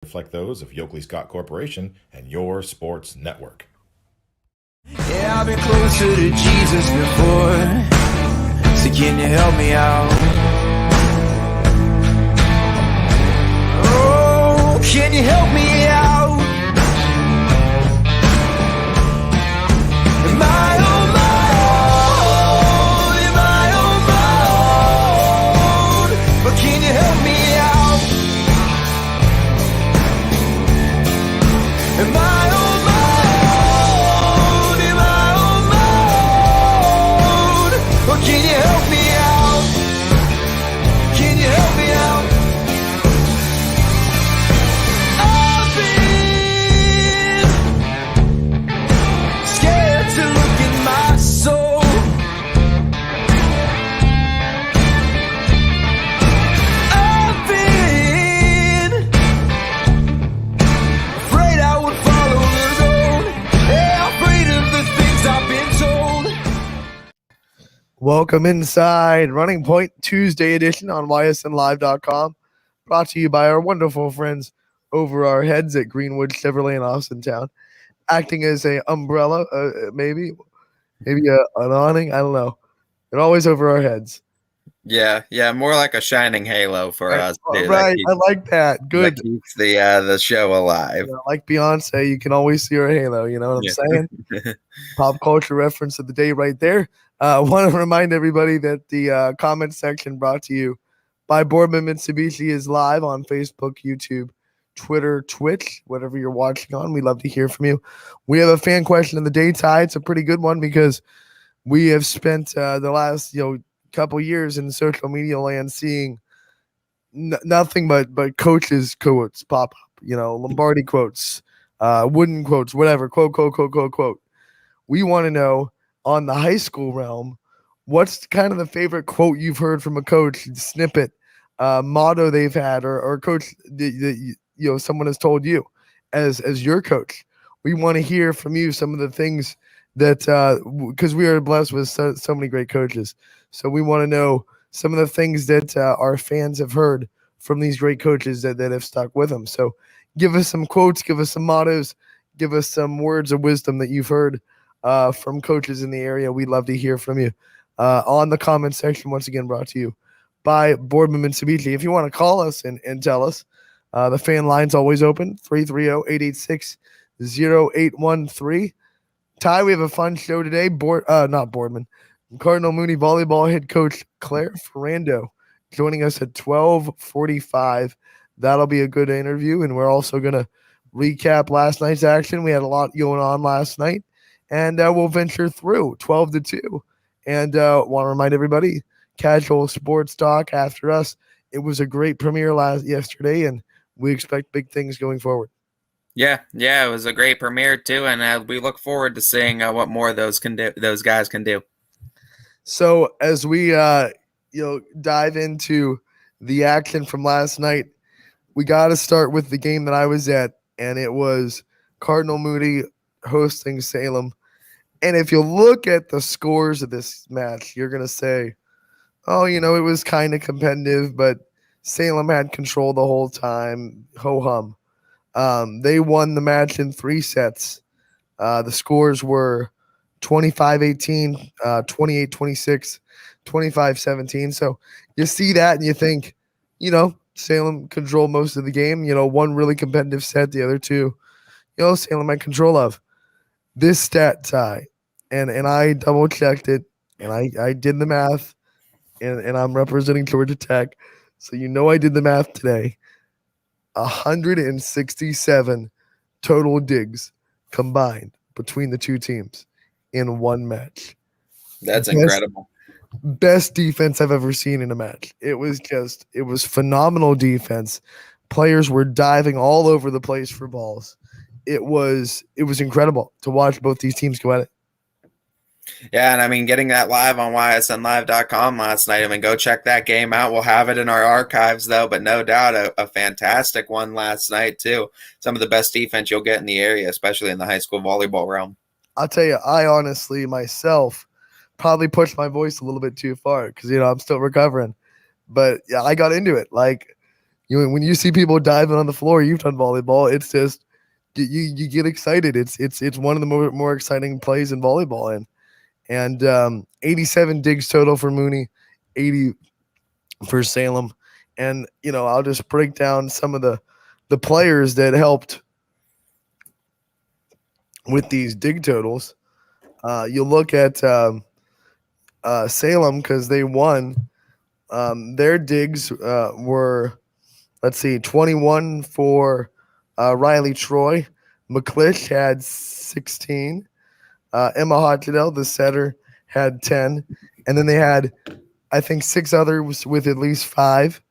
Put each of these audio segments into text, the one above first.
reflect those of Yoakley Scott Corporation and your sports network. Yeah, I've been closer to Jesus before, so can you help me out? Oh, can you help me out? Am I on my own? Am I on my own? But can you help me out? Am I on my own? Am I on my own? Or can you help me out? Can you help me out? I've been scared to look in my soul. I've been afraid I would follow the road. Yeah, afraid of the things I've been told. Welcome inside Running Point Tuesday edition on YSNLive.com. Brought to you by our wonderful friends over our heads at Greenwood Chevrolet in Austintown. Acting as a umbrella, maybe an awning, I don't know. They're always over our heads. Yeah, more like a shining halo for us too. Right, I like that. Good. That keeps the show alive. You know, like Beyonce, you can always see her halo. You know what I'm saying? Pop culture reference of the day right there. Want to remind everybody that the comment section brought to you by Boardman Mitsubishi is live on Facebook, YouTube, Twitter, Twitch, whatever you're watching on. We love to hear from you. We have a fan question of the day, Ty. It's a pretty good one because we have spent the last couple years in social media land seeing nothing but coaches quotes pop up. Lombardi quotes, Wooden quotes, whatever. Quote. We want to know on the high school realm, what's kind of the favorite quote you've heard from a coach, snippet, motto they've had, or coach that someone has told you as your coach. We want to hear from you some of the things that because we are blessed with so many great coaches. So we want to know some of the things that our fans have heard from these great coaches that have stuck with them. So give us some quotes, give us some mottos, give us some words of wisdom that you've heard from coaches in the area. We'd love to hear from you on the comment section. Once again, brought to you by Boardman Mitsubishi. If you want to call us and tell us, the fan line's always open, 330-886-0813. Ty, we have a fun show today. Not Boardman. Cardinal Mooney volleyball head coach Claire Ferrando joining us at 12:45. That'll be a good interview, and we're also going to recap last night's action. We had a lot going on last night, and we'll venture through 12-2. And want to remind everybody, casual sports talk after us. It was a great premiere yesterday, and we expect big things going forward. Yeah, it was a great premiere too, and we look forward to seeing what more those guys can do. So as we dive into the action from last night, we got to start with the game that I was at, and it was Cardinal Mooney hosting Salem. And if you look at the scores of this match, you're going to say, oh, it was kind of competitive, but Salem had control the whole time. Ho-hum. They won the match in 3 sets. The scores were 25-18, 28-26, 25-17. So you see that and you think, Salem controlled most of the game. One really competitive set, the other two, Salem had control of. This stat, Ty, and I double-checked it, and I did the math, and I'm representing Georgia Tech. So I did the math today. 167 total digs combined between the two teams in one match. That's incredible. Best defense I've ever seen in a match. It was phenomenal defense. Players were diving all over the place for balls. It was incredible to watch both these teams go at it. Yeah, and getting that live on YSNLive.com last night. Go check that game out. We'll have it in our archives, though, but no doubt a fantastic one last night, too. Some of the best defense you'll get in the area, especially in the high school volleyball realm. I'll tell you, I honestly, myself, probably pushed my voice a little bit too far because, I'm still recovering. But, yeah, I got into it. when you see people diving on the floor, you've done volleyball. It's just you get excited. It's one of the more exciting plays in volleyball. And 87 digs total for Mooney, 80 for Salem. And I'll just break down some of the players that helped with these dig totals. You look at Salem because they won. Their digs were, let's see, 21 for Riley Troy. McClish had 16. Emma Hotchedell, the setter, had 10. And then they had, I think, 6 others with at least 5.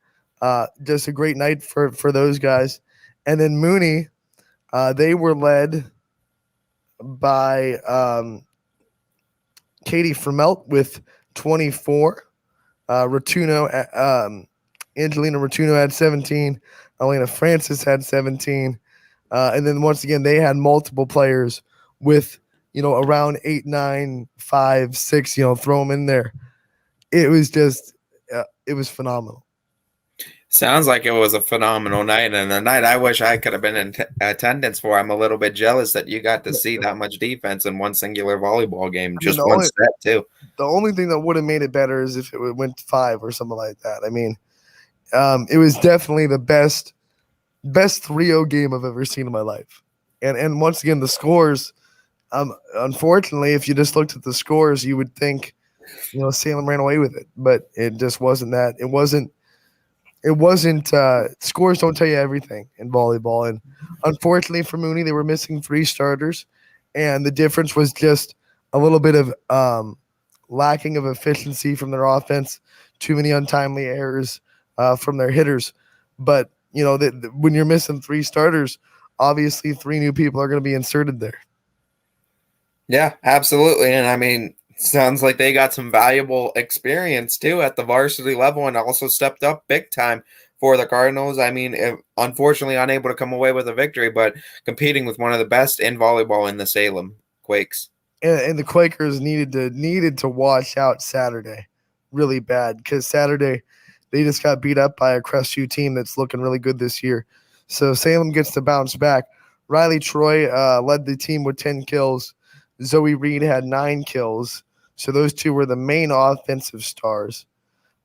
Just a great night for those guys. And then Mooney, they were led by Katie Fromelt with 24. Rotuno, Angelina Rotuno had 17. Elena Francis had 17. And then once again, they had multiple players with, around 8, 9, 5, 6, throw them in there. It was just, it was phenomenal. Sounds like it was a phenomenal night, and a night I wish I could have been in attendance for. I'm a little bit jealous that you got to see that much defense in one singular volleyball game, just one set too. The only thing that would have made it better is if it went to 5 or something like that. I mean, it was definitely the best 3-0 game I've ever seen in my life. And once again, the scores, unfortunately, if you just looked at the scores, you would think, Salem ran away with it, but it just wasn't that. It wasn't scores don't tell you everything in volleyball. And unfortunately for Mooney, they were missing 3 starters, and the difference was just a little bit of lacking of efficiency from their offense, too many untimely errors from their hitters. But when you're missing 3 starters, obviously 3 new people are going to be inserted there. Yeah, absolutely. And I mean, sounds like they got some valuable experience too at the varsity level, and also stepped up big time for the Cardinals. I mean, unfortunately unable to come away with a victory, but competing with one of the best in volleyball in the Salem Quakes. And the Quakers needed to wash out Saturday really bad, because Saturday they just got beat up by a Crestview team that's looking really good this year. So Salem gets to bounce back. Riley Troy led the team with 10 kills. Zoe Reed had 9 kills. So those 2 were the main offensive stars.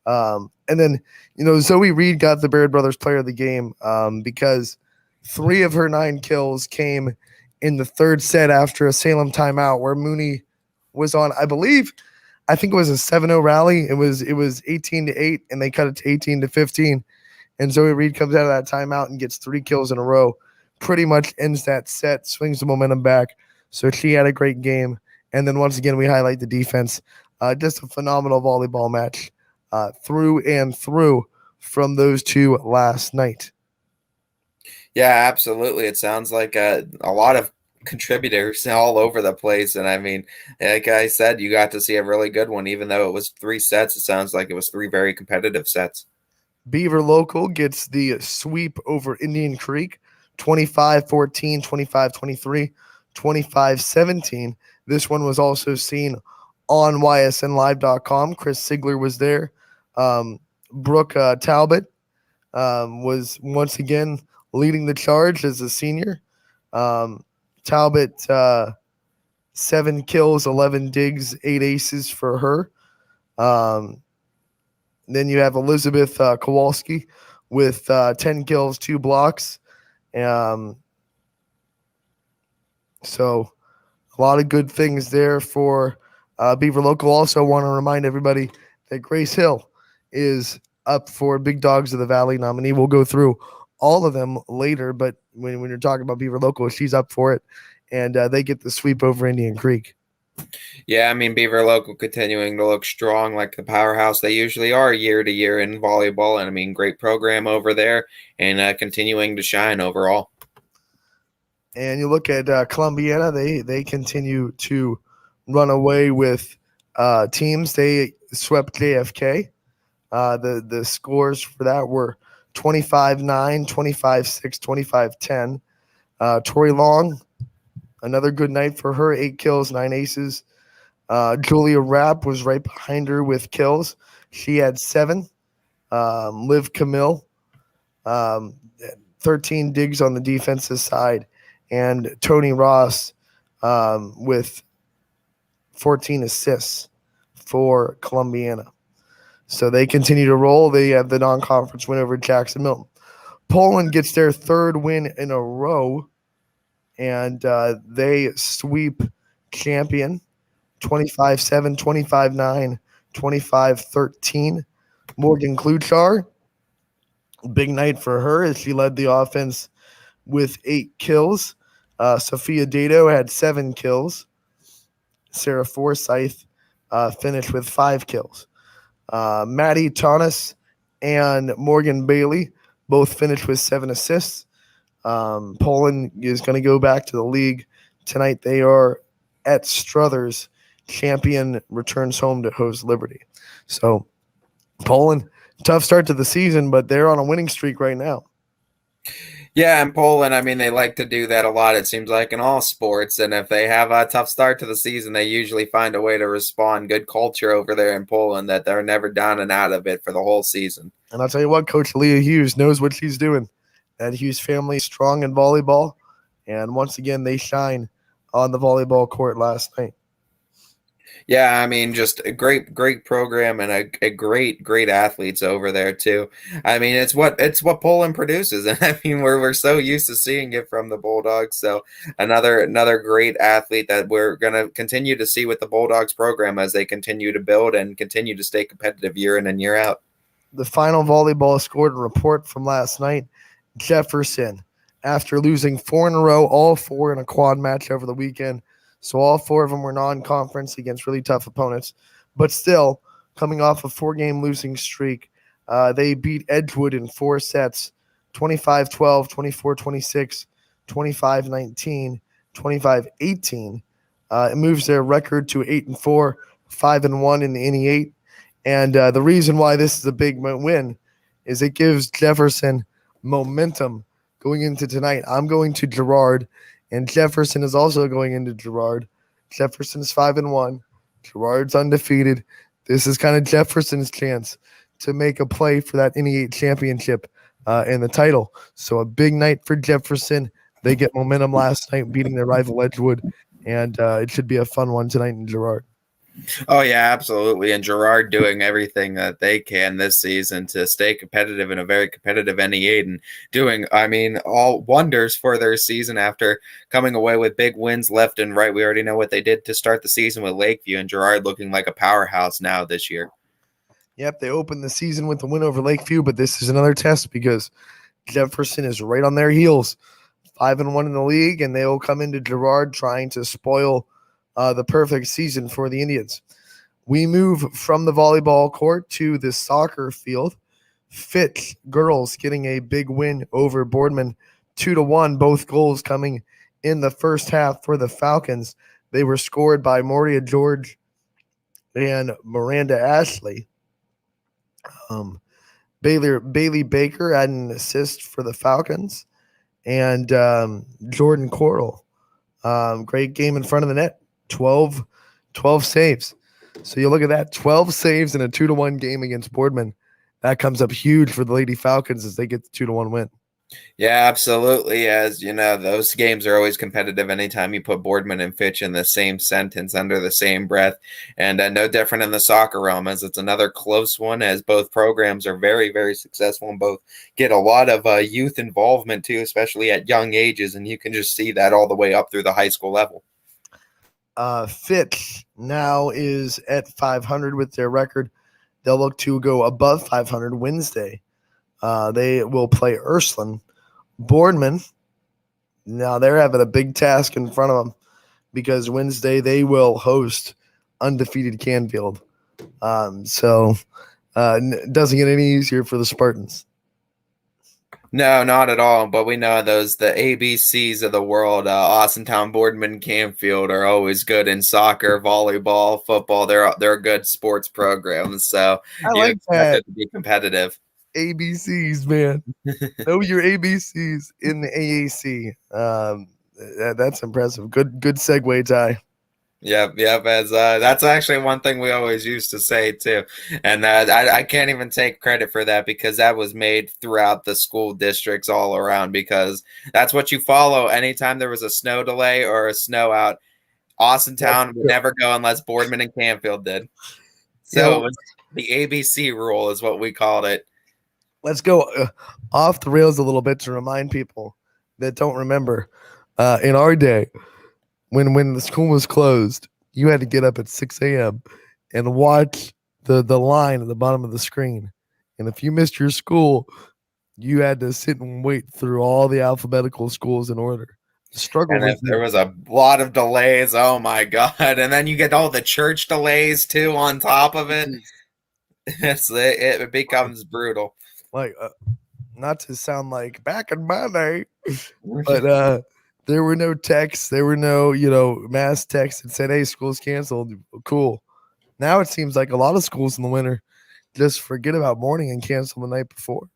And then, Zoe Reed got the Baird Brothers Player of the Game because 3 of her 9 kills came in the 3rd set after a Salem timeout where Mooney was on, I think it was a 7-0 rally. It was 18-8, and they cut it to 18-15. And Zoe Reed comes out of that timeout and gets 3 kills in a row. Pretty much ends that set, swings the momentum back. So she had a great game. And then once again, we highlight the defense. Just a phenomenal volleyball match through and through from those 2 last night. Yeah, absolutely. It sounds like a lot of contributors all over the place. And I mean, like I said, you got to see a really good one. Even though it was 3 sets, it sounds like it was 3 very competitive sets. Beaver Local gets the sweep over Indian Creek, 25-14, 25-23, 25-17. This one was also seen on YSNLive.com. Chris Sigler was there. Brooke Talbot was once again leading the charge as a senior. Talbot, 7 kills, 11 digs, 8 aces for her. Then you have Elizabeth Kowalski with 10 kills, 2 blocks. So a lot of good things there for Beaver Local. Also want to remind everybody that Grace Hill is up for Big Dogs of the Valley nominee. We'll go through all of them later, but when you're talking about Beaver Local, she's up for it, and they get the sweep over Indian Creek. Yeah, I mean, Beaver Local continuing to look strong like the powerhouse they usually are year to year in volleyball. And I mean, great program over there, and continuing to shine overall. And you look at Columbiana, they continue to run away with teams. They swept JFK. The scores for that were 25-9, 25-6, 25-10. Tori Long, another good night for her, 8 kills, 9 aces. Julia Rapp was right behind her with kills. She had 7. Liv Camille um, 13 digs on the defensive side, and Tony Ross with 14 assists for Columbiana. So they continue to roll. They have the non-conference win over Jackson Milton. Poland gets their third win in a row, and they sweep Champion 25-7, 25-9, 25-13. Morgan Kluchar, big night for her as she led the offense with 8 kills. Sophia Dato had 7 kills. Sarah Forsyth finished with 5 kills. Maddie Thomas and Morgan Bailey both finished with 7 assists. Poland is going to go back to the league tonight. They are at Struthers. Champion returns home to host Liberty. So Poland, tough start to the season, but they're on a winning streak right now. Yeah, and Poland, I mean, they like to do that a lot, it seems like, in all sports. And if they have a tough start to the season, they usually find a way to respond. Good culture over there in Poland that they're never down and out of it for the whole season. And I'll tell you what, Coach Leah Hughes knows what she's doing. That Hughes family is strong in volleyball. And once again, they shine on the volleyball court last night. Yeah, I mean, just a great program and a great athletes over there too. I mean, it's what Poland produces, and I mean, we're so used to seeing it from the Bulldogs. So another great athlete that we're gonna continue to see with the Bulldogs program as they continue to build and continue to stay competitive year in and year out. The final volleyball scored report from last night: Jefferson, after losing 4 in a row, all 4 in a quad match over the weekend. So all 4 of them were non-conference against really tough opponents. But still, coming off a 4-game losing streak, they beat Edgewood in 4 sets, 25-12, 24-26, 25-19, 25-18. It moves their record to 8-4, 5-1 in the NE8. And the reason why this is a big win is it gives Jefferson momentum going into tonight. I'm going to Girard. And Jefferson is also going into Girard. Jefferson's 5-1. Girard's undefeated. This is kind of Jefferson's chance to make a play for that NE8 championship and the title. So a big night for Jefferson. They get momentum last night, beating their rival Edgewood. And it should be a fun one tonight in Girard. Oh, yeah, absolutely. And Girard doing everything that they can this season to stay competitive in a very competitive NE8 and doing, I mean, all wonders for their season after coming away with big wins left and right. We already know what they did to start the season with Lakeview, and Girard looking like a powerhouse now this year. Yep, they opened the season with the win over Lakeview, but this is another test because Jefferson is right on their heels. 5-1 in the league, and they will come into Girard trying to spoil the perfect season for the Indians. We move from the volleyball court to the soccer field. Fitch girls getting a big win over Boardman, 2-1. Both goals coming in the first half for the Falcons. They were scored by Moria George and Miranda Ashley. Bailey Baker had an assist for the Falcons, and Jordan Coral. Great game in front of the net. 12 saves. So you look at that, 12 saves in a 2-1 game against Boardman. That comes up huge for the Lady Falcons as they get the 2-1 win. Yeah, absolutely. As you know, those games are always competitive anytime you put Boardman and Fitch in the same sentence under the same breath. And no different in the soccer realm, as it's another close one, as both programs are very, very successful and both get a lot of youth involvement too, especially at young ages. And you can just see that all the way up through the high school level. Fitch now is at 500 with their record. They'll look to go above 500 Wednesday. They will play Ursuline. Boardman, now they're having a big task in front of them because Wednesday they will host undefeated Canfield. So it doesn't get any easier for the Spartans. No, not at all. But we know the ABCs of the world, Austintown, Boardman, Canfield, are always good in soccer, volleyball, football. They're good sports programs. So I like that. It to be competitive. ABCs, man. Know your ABCs in the AAC. That's impressive. Good segue, Ty. Yep. As that's actually one thing we always used to say too, and I can't even take credit for that because that was made throughout the school districts all around because that's what you follow. Anytime there was a snow delay or a snow out, Austintown would never go unless Boardman and Canfield did. So it was the ABC rule is what we called it. Let's go off the rails a little bit to remind people that don't remember. In our day, when the school was closed, you had to get up at 6 a.m. and watch the line at the bottom of the screen. And if you missed your school, you had to sit and wait through all the alphabetical schools in order. The struggle And there was a lot of delays. Oh my God. And then you get all the church delays too on top of it. It becomes brutal. Like, not to sound like back in my day, but there were no texts. There were no, mass texts that said, hey, school's canceled. Cool. Now it seems like a lot of schools in the winter just forget about morning and cancel the night before.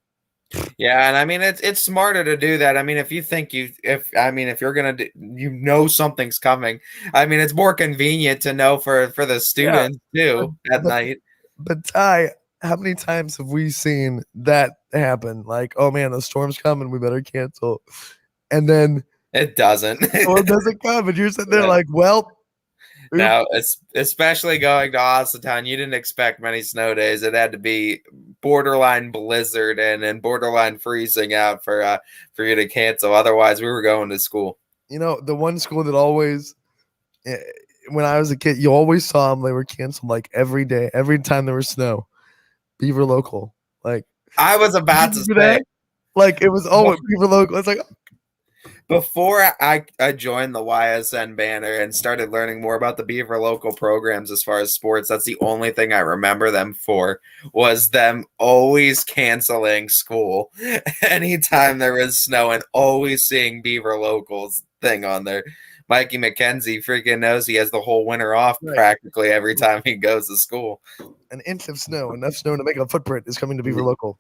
Yeah, and I mean it's smarter to do that. I mean, if you think if you're gonna something's coming. I mean, it's more convenient to know for the students too at night. But Ty, how many times have we seen that happen? Like, oh man, the storm's coming, we better cancel, and then it doesn't. Or it doesn't come, and you're sitting there like, well. Now, especially going to Austintown, you didn't expect many snow days. It had to be borderline blizzard and borderline freezing out for you to cancel. Otherwise, we were going to school. The one school that always, when I was a kid, you always saw them. They were canceled like every day, every time there was snow. Beaver Local, like I was about to say, that? Like it was always Beaver Local. It's like. Before I joined the YSN banner and started learning more about the Beaver Local programs as far as sports, that's the only thing I remember them for was them always canceling school anytime there was snow and always seeing Beaver Locals thing on there. Mikey McKenzie freaking knows he has the whole winter off practically every time he goes to school. An inch of snow, enough snow to make a footprint is coming to Beaver Local.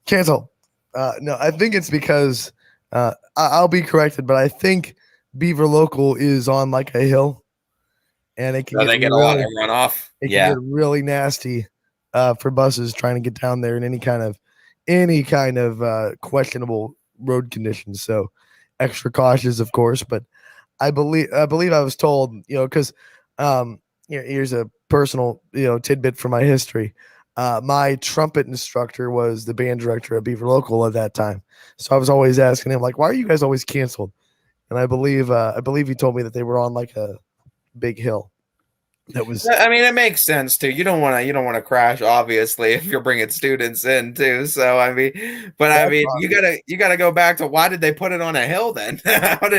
Cancel. No, I think it's because I'll be corrected, but I think Beaver Local is on like a hill, and it can get a lot of runoff. It can get really nasty for buses trying to get down there in any kind of questionable road conditions. So extra cautious, of course. But I believe I was told, because here's a personal tidbit from my history. My trumpet instructor was the band director at Beaver Local at that time. So I was always asking him, like, why are you guys always canceled? And I believe he told me that they were on like a big hill. That was. I mean, it makes sense too. You don't want to crash, obviously, if you're bringing students in too. So I mean, you gotta go back to why did they put it on a hill then? how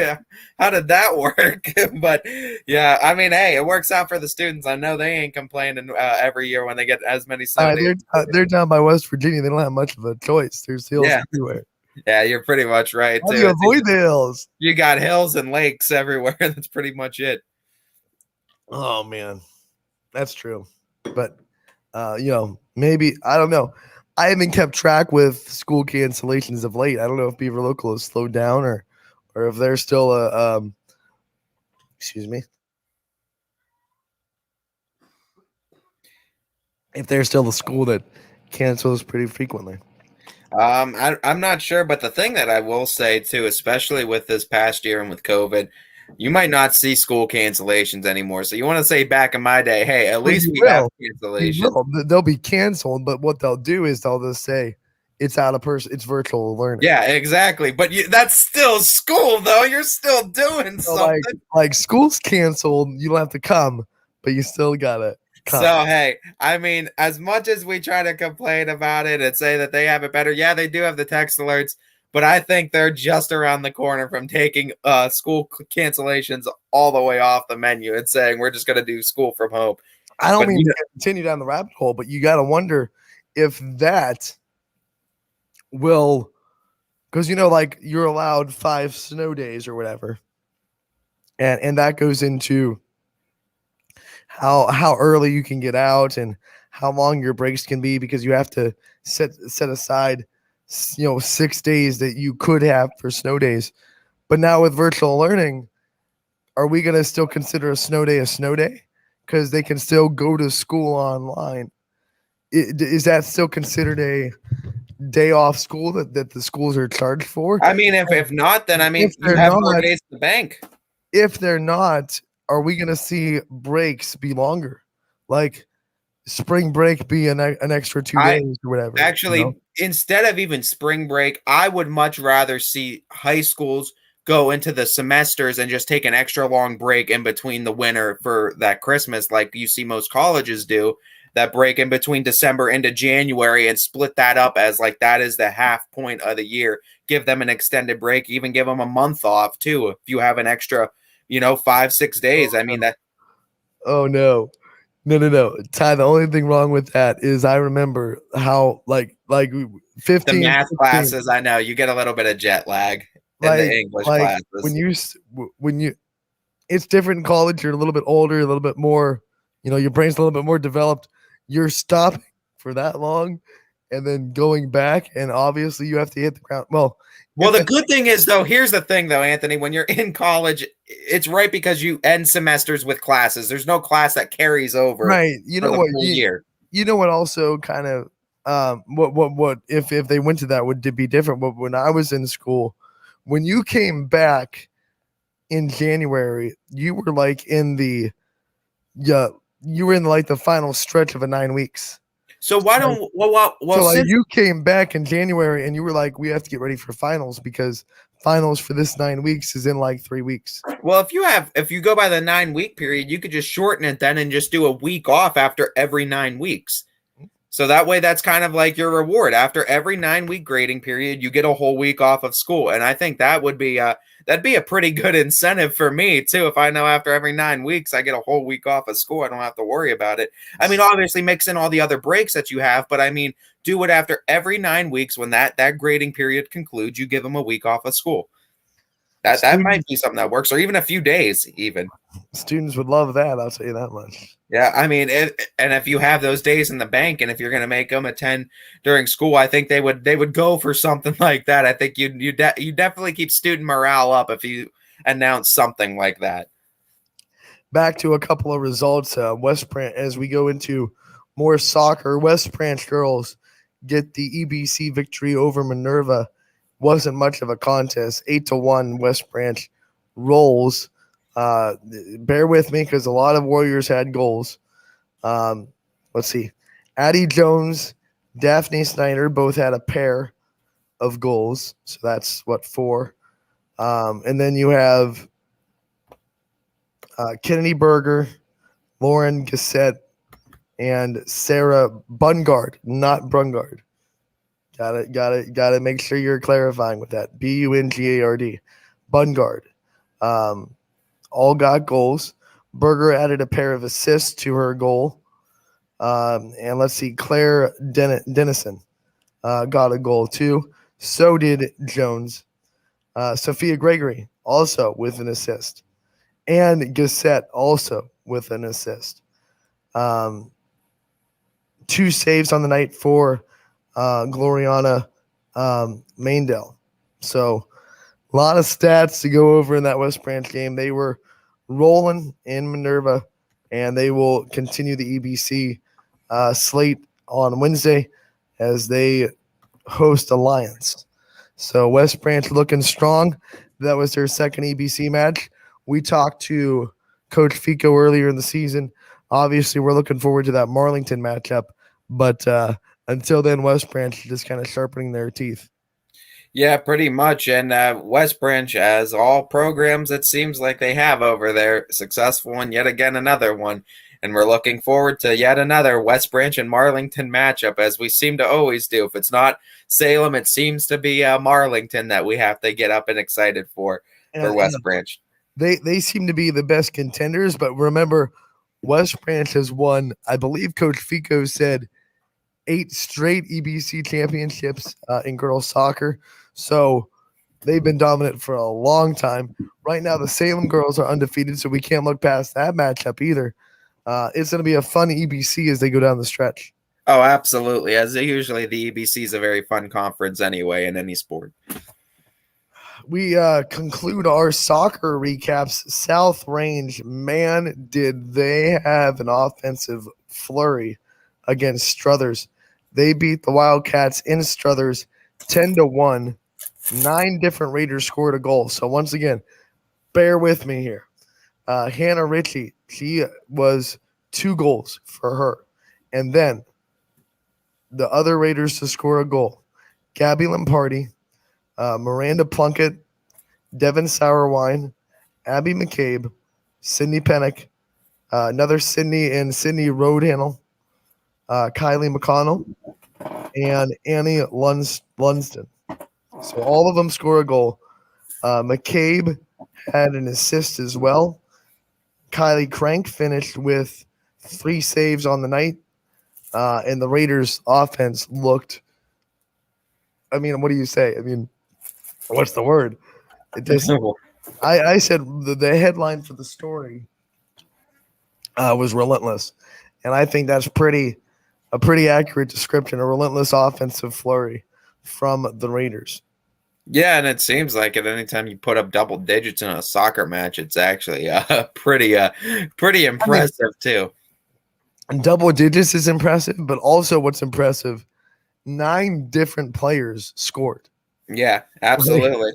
did that work? But yeah, I mean, hey, it works out for the students. I know they ain't complaining every year when they get as many snow days. They're down by West Virginia. They don't have much of a choice. There's hills everywhere. Yeah, you're pretty much right too. How do you avoid the hills? You got hills and lakes everywhere. That's pretty much it. Oh man, that's true. But maybe I don't know. I haven't kept track with school cancellations of late. I don't know if Beaver Local has slowed down or if they're still excuse me. If they're still the school that cancels pretty frequently. I'm not sure, but the thing that I will say too, especially with this past year and with COVID, you might not see school cancellations anymore. So you want to say back in my day, hey, at least we have cancellations. They'll be canceled, but what they'll do is they'll just say it's out of person. It's virtual learning. Yeah, exactly. But that's still school, though. You're still doing something. Like school's canceled, you don't have to come, but you still gotta come. So hey, I mean, as much as we try to complain about it and say that they have it better, yeah, they do have the text alerts. But I think they're just around the corner from taking school cancellations all the way off the menu and saying we're just going to do school from home. I don't mean to continue down the rabbit hole, but you got to wonder if that will, because like you're allowed 5 snow days or whatever, and that goes into how early you can get out and how long your breaks can be, because you have to set aside 6 days that you could have for snow days. But now with virtual learning, are we going to still consider a snow day? Because they can still go to school online. Is that still considered a day off school that the schools are charged for? I mean, if not, then I mean, you have more days in the bank. If they're not, are we going to see breaks be longer? Like spring break be an extra 2 days or whatever. Actually, instead of even spring break, I would much rather see high schools go into the semesters and just take an extra long break in between the winter for that Christmas, like you see most colleges do, that break in between December into January, and split that up as like that is the half point of the year. Give them an extended break, even give them a month off too. If you have an extra, 5-6 days. I mean that. Oh no. No. Ty, the only thing wrong with that is I remember how like 15 the math classes, I know you get a little bit of jet lag in the English classes. When you it's different in college, you're a little bit older, a little bit more, your brain's a little bit more developed. You're stopping for that long and then going back, and obviously you have to hit the ground. Well, the good thing is, though, here's the thing, though, Anthony, when you're in college, it's right because you end semesters with classes. There's no class that carries over. Right. You know what? Year. You know what also kind of what if they went to that would be different. But when I was in school, when you came back in January, you were like in the the final stretch of a 9 weeks. So why don't you came back in January and you were like, we have to get ready for finals because finals for this 9 weeks is in like 3 weeks. Well, if you go by the 9 week period, you could just shorten it then and just do a week off after every 9 weeks. So that way, that's kind of like your reward. After every 9 week grading period, you get a whole week off of school, and I think that would be that'd be a pretty good incentive for me too. If I know after every 9 weeks I get a whole week off of school, I don't have to worry about it. I mean, obviously mix in all the other breaks that you have, but I mean, do it after every 9 weeks when that grading period concludes. You give them a week off of school. That might be something that works, or even a few days. Even students would love that. I'll tell you that much. Yeah, I mean, and if you have those days in the bank, and if you're going to make them attend during school, I think they would go for something like that. I think you definitely keep student morale up if you announce something like that. Back to a couple of results. West Branch, as we go into more soccer, West Branch girls get the EBC victory over Minerva. Wasn't much of a contest. 8-1 West Branch rolls. Bear with me because a lot of Warriors had goals. Let's see. Addie Jones, Daphne Snyder both had a pair of goals. So that's 4. And then you have Kennedy Berger, Lauren Gassett, and Sarah Bungard, not Brungard. Got it. Make sure you're clarifying with that. Bungard. Bungard. All got goals. Berger added a pair of assists to her goal. And let's see, Claire Dennison got a goal too. So did Jones. Sophia Gregory also with an assist. And Gassett also with an assist. 2 saves on the night for Gloriana Maindell. So a lot of stats to go over in that West Branch game. They were rolling in Minerva, and they will continue the EBC slate on Wednesday as they host Alliance. So West Branch looking strong. That was their second EBC match. We talked to Coach Fico earlier in the season. Obviously, we're looking forward to that Marlington matchup, but until then, West Branch just kind of sharpening their teeth. Yeah, pretty much. And West Branch, as all programs, it seems like they have over there, successful and yet again another one. And we're looking forward to yet another West Branch and Marlington matchup, as we seem to always do. If it's not Salem, it seems to be Marlington that we have to get up and excited for West Branch. They seem to be the best contenders, but remember, West Branch has won, I believe Coach Fico said, 8 straight EBC championships in girls soccer. So they've been dominant for a long time. Right now, the Salem girls are undefeated, so we can't look past that matchup either. It's going to be a fun EBC as they go down the stretch. Oh, absolutely. As usually, the EBC is a very fun conference anyway in any sport. we conclude our soccer recaps. South Range, man, did they have an offensive flurry against Struthers. They beat the Wildcats in Struthers 10-1. 9 different Raiders scored a goal. So once again, bear with me here. Hannah Ritchie, she was 2 goals for her. And then the other Raiders to score a goal. Gabby Lamparty, Miranda Plunkett, Devin Sourwine, Abby McCabe, Sydney Pennick, another Sydney and Sydney Roadhandle, Kylie McConnell, and Annie Lunston. So all of them score a goal. McCabe had an assist as well. Kylie Crank finished with 3 saves on the night. And the Raiders offense looked, I mean, what do you say? I mean, what's the word? It just, I said the headline for the story was relentless. And I think that's a pretty accurate description, a relentless offensive flurry from the Raiders. Yeah, and it seems like at any time you put up double digits in a soccer match, it's actually pretty impressive too. And double digits is impressive, but also what's impressive, 9 different players scored. Yeah, absolutely.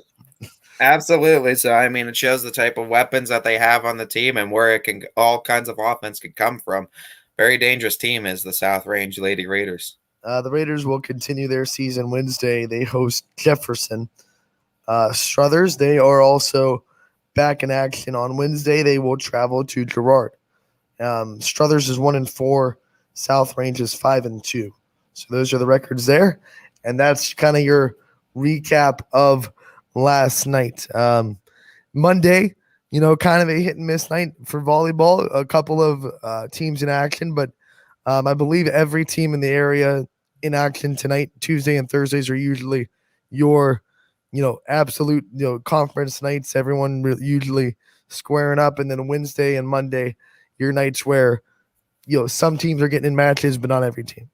Absolutely. So, I mean, it shows the type of weapons that they have on the team and where all kinds of offense can come from. Very dangerous team is the South Range Lady Raiders. The Raiders will continue their season Wednesday. They host Jefferson. Struthers, they are also back in action on Wednesday. They will travel to Girard. Struthers is 1-4. South Range is 5-2. So those are the records there. And that's kind of your recap of last night. Monday, kind of a hit and miss night for volleyball. A couple of teams in action, but I believe every team in the area in action tonight. Tuesday and Thursdays are usually your, absolute, conference nights. Everyone usually squaring up. And then Wednesday and Monday, your nights where, some teams are getting in matches, but not every team.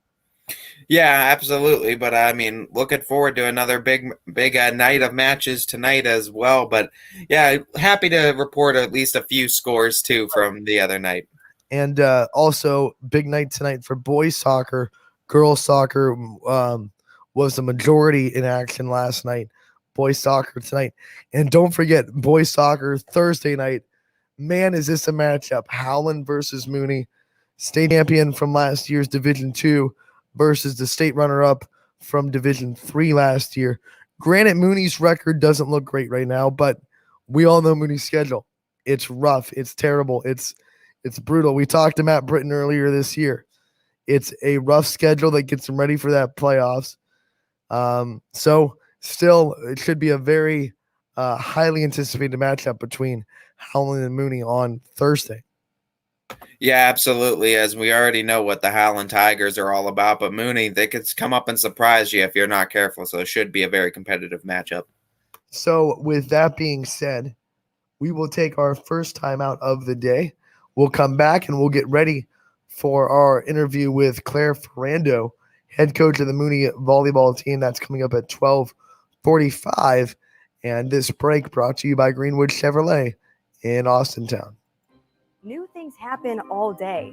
Yeah, absolutely. But I mean, looking forward to another big night of matches tonight as well. But yeah, happy to report at least a few scores too from the other night. And also big night tonight for boys soccer. Girls soccer was the majority in action last night. Boys soccer tonight. And don't forget, boys soccer Thursday night. Man, is this a matchup. Howland versus Mooney. State champion from last year's Division II versus the state runner-up from Division III last year. Granted, Mooney's record doesn't look great right now, but we all know Mooney's schedule. It's rough. It's terrible. It's brutal. We talked to Matt Britton earlier this year. It's a rough schedule that gets them ready for that playoffs. So still, it should be a very highly anticipated matchup between Howland and Mooney on Thursday. Yeah, absolutely. As we already know what the Howland Tigers are all about, but Mooney, they could come up and surprise you if you're not careful. So it should be a very competitive matchup. So with that being said, we will take our first time out of the day. We'll come back and we'll get ready for our interview with Claire Ferrando, head coach of the Mooney volleyball team. That's coming up at 12:45. And this break brought to you by Greenwood Chevrolet in Austintown. New things happen all day.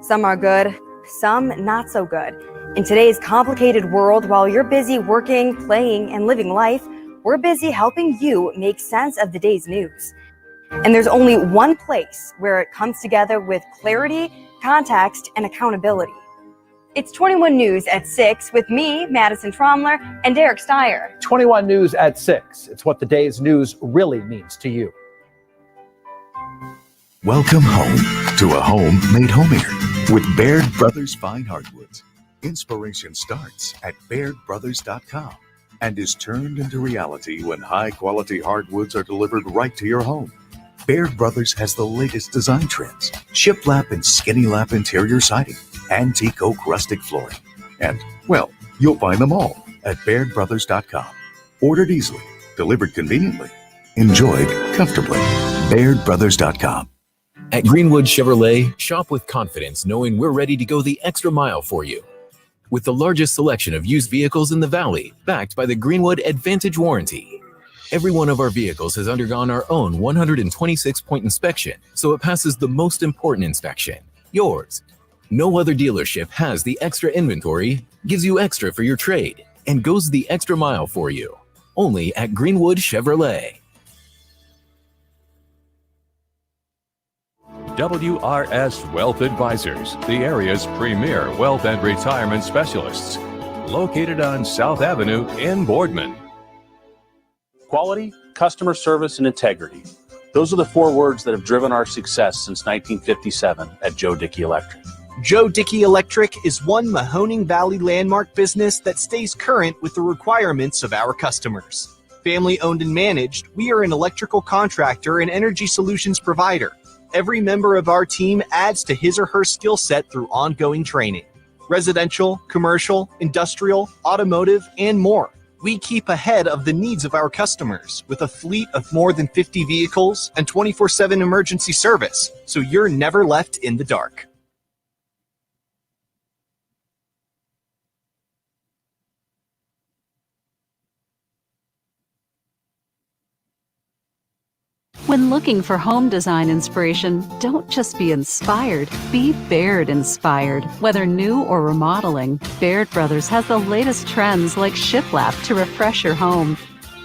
Some are good, some not so good. In today's complicated world, while you're busy working, playing, and living life, we're busy helping you make sense of the day's news. And there's only one place where it comes together with clarity, context, and accountability. It's 21 News at 6 with me, Madison Tromler, and Derek Steyer. 21 News at 6. It's what the day's news really means to you. Welcome home to a home made homier with Baird Brothers Fine Hardwoods. Inspiration starts at BairdBrothers.com and is turned into reality when high-quality hardwoods are delivered right to your home. Baird Brothers has the latest design trends, shiplap and skinny lap interior siding, antique oak rustic flooring, and, well, you'll find them all at BairdBrothers.com. Ordered easily, delivered conveniently, enjoyed comfortably. BairdBrothers.com. At Greenwood Chevrolet, shop with confidence knowing we're ready to go the extra mile for you. With the largest selection of used vehicles in the Valley, backed by the Greenwood Advantage Warranty. Every one of our vehicles has undergone our own 126-point inspection, so it passes the most important inspection, yours. No other dealership has the extra inventory, gives you extra for your trade, and goes the extra mile for you. Only at Greenwood Chevrolet. WRS Wealth Advisors, the area's premier wealth and retirement specialists. Located on South Avenue in Boardman. Quality, customer service, and integrity. Those are the 4 words that have driven our success since 1957 at Joe Dickey Electric. Joe Dickey Electric is one Mahoning Valley landmark business that stays current with the requirements of our customers. Family owned and managed, we are an electrical contractor and energy solutions provider. Every member of our team adds to his or her skill set through ongoing training. Residential, commercial, industrial, automotive, and more. We keep ahead of the needs of our customers with a fleet of more than 50 vehicles and 24/7 emergency service, so you're never left in the dark. When looking for home design inspiration, don't just be inspired, be Baird inspired. Whether new or remodeling, Baird Brothers has the latest trends like shiplap to refresh your home.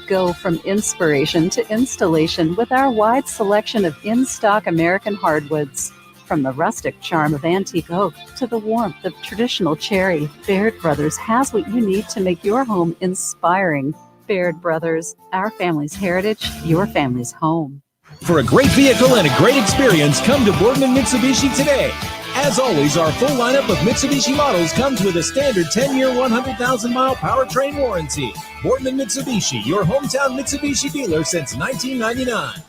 Go from inspiration to installation with our wide selection of in-stock American hardwoods. From the rustic charm of antique oak to the warmth of traditional cherry, Baird Brothers has what you need to make your home inspiring. Baird Brothers, our family's heritage, your family's home. For a great vehicle and a great experience, come to Boardman Mitsubishi today. As always, our full lineup of Mitsubishi models comes with a standard 10-year, 100,000-mile powertrain warranty. Boardman Mitsubishi, your hometown Mitsubishi dealer since 1999.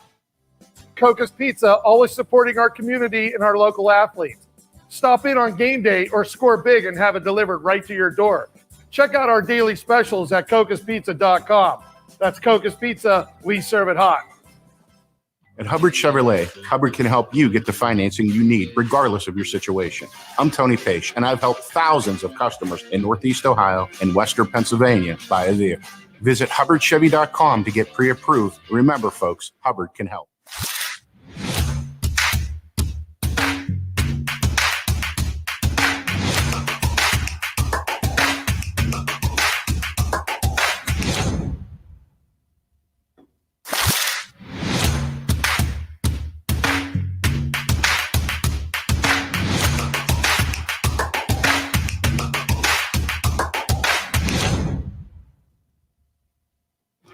Cocos Pizza, always supporting our community and our local athletes. Stop in on game day or score big and have it delivered right to your door. Check out our daily specials at cocospizza.com. That's Cocos Pizza, we serve it hot. At Hubbard Chevrolet, Hubbard can help you get the financing you need, regardless of your situation. I'm Tony Page, and I've helped thousands of customers in Northeast Ohio and Western Pennsylvania buy a vehicle. Visit HubbardChevy.com to get pre-approved. Remember, folks, Hubbard can help.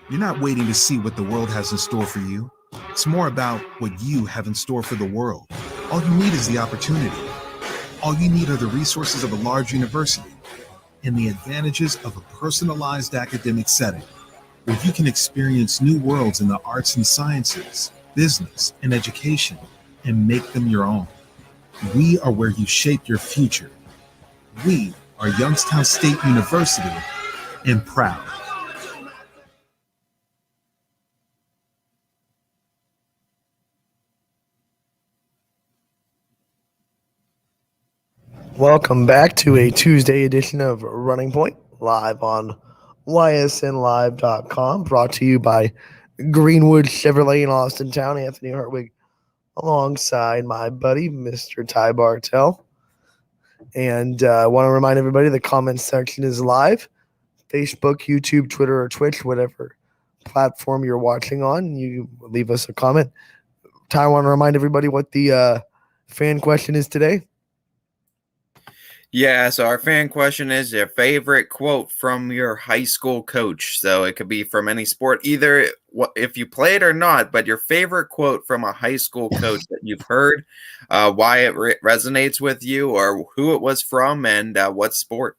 You're not waiting to see what the world has in store for you. It's more about what you have in store for the world. All you need is the opportunity. All you need are the resources of a large university and the advantages of a personalized academic setting where you can experience new worlds in the arts and sciences, business, and education and make them your own. We are where you shape your future. We are Youngstown State University and proud. Welcome back to a Tuesday edition of Running Point, live on YSNLive.com, brought to you by Greenwood Chevrolet in Austintown. Anthony Hartwig alongside my buddy, Mr. Ty Bartell. And I want to remind everybody the comment section is live. Facebook, YouTube, Twitter, or Twitch, whatever platform you're watching on, you leave us a comment. Ty, I want to remind everybody what the fan question is today. Yeah, so our fan question is your favorite quote from your high school coach. So it could be from any sport, either if you played or not, but your favorite quote from a high school coach that you've heard, why it resonates with you, or who it was from, and what sport.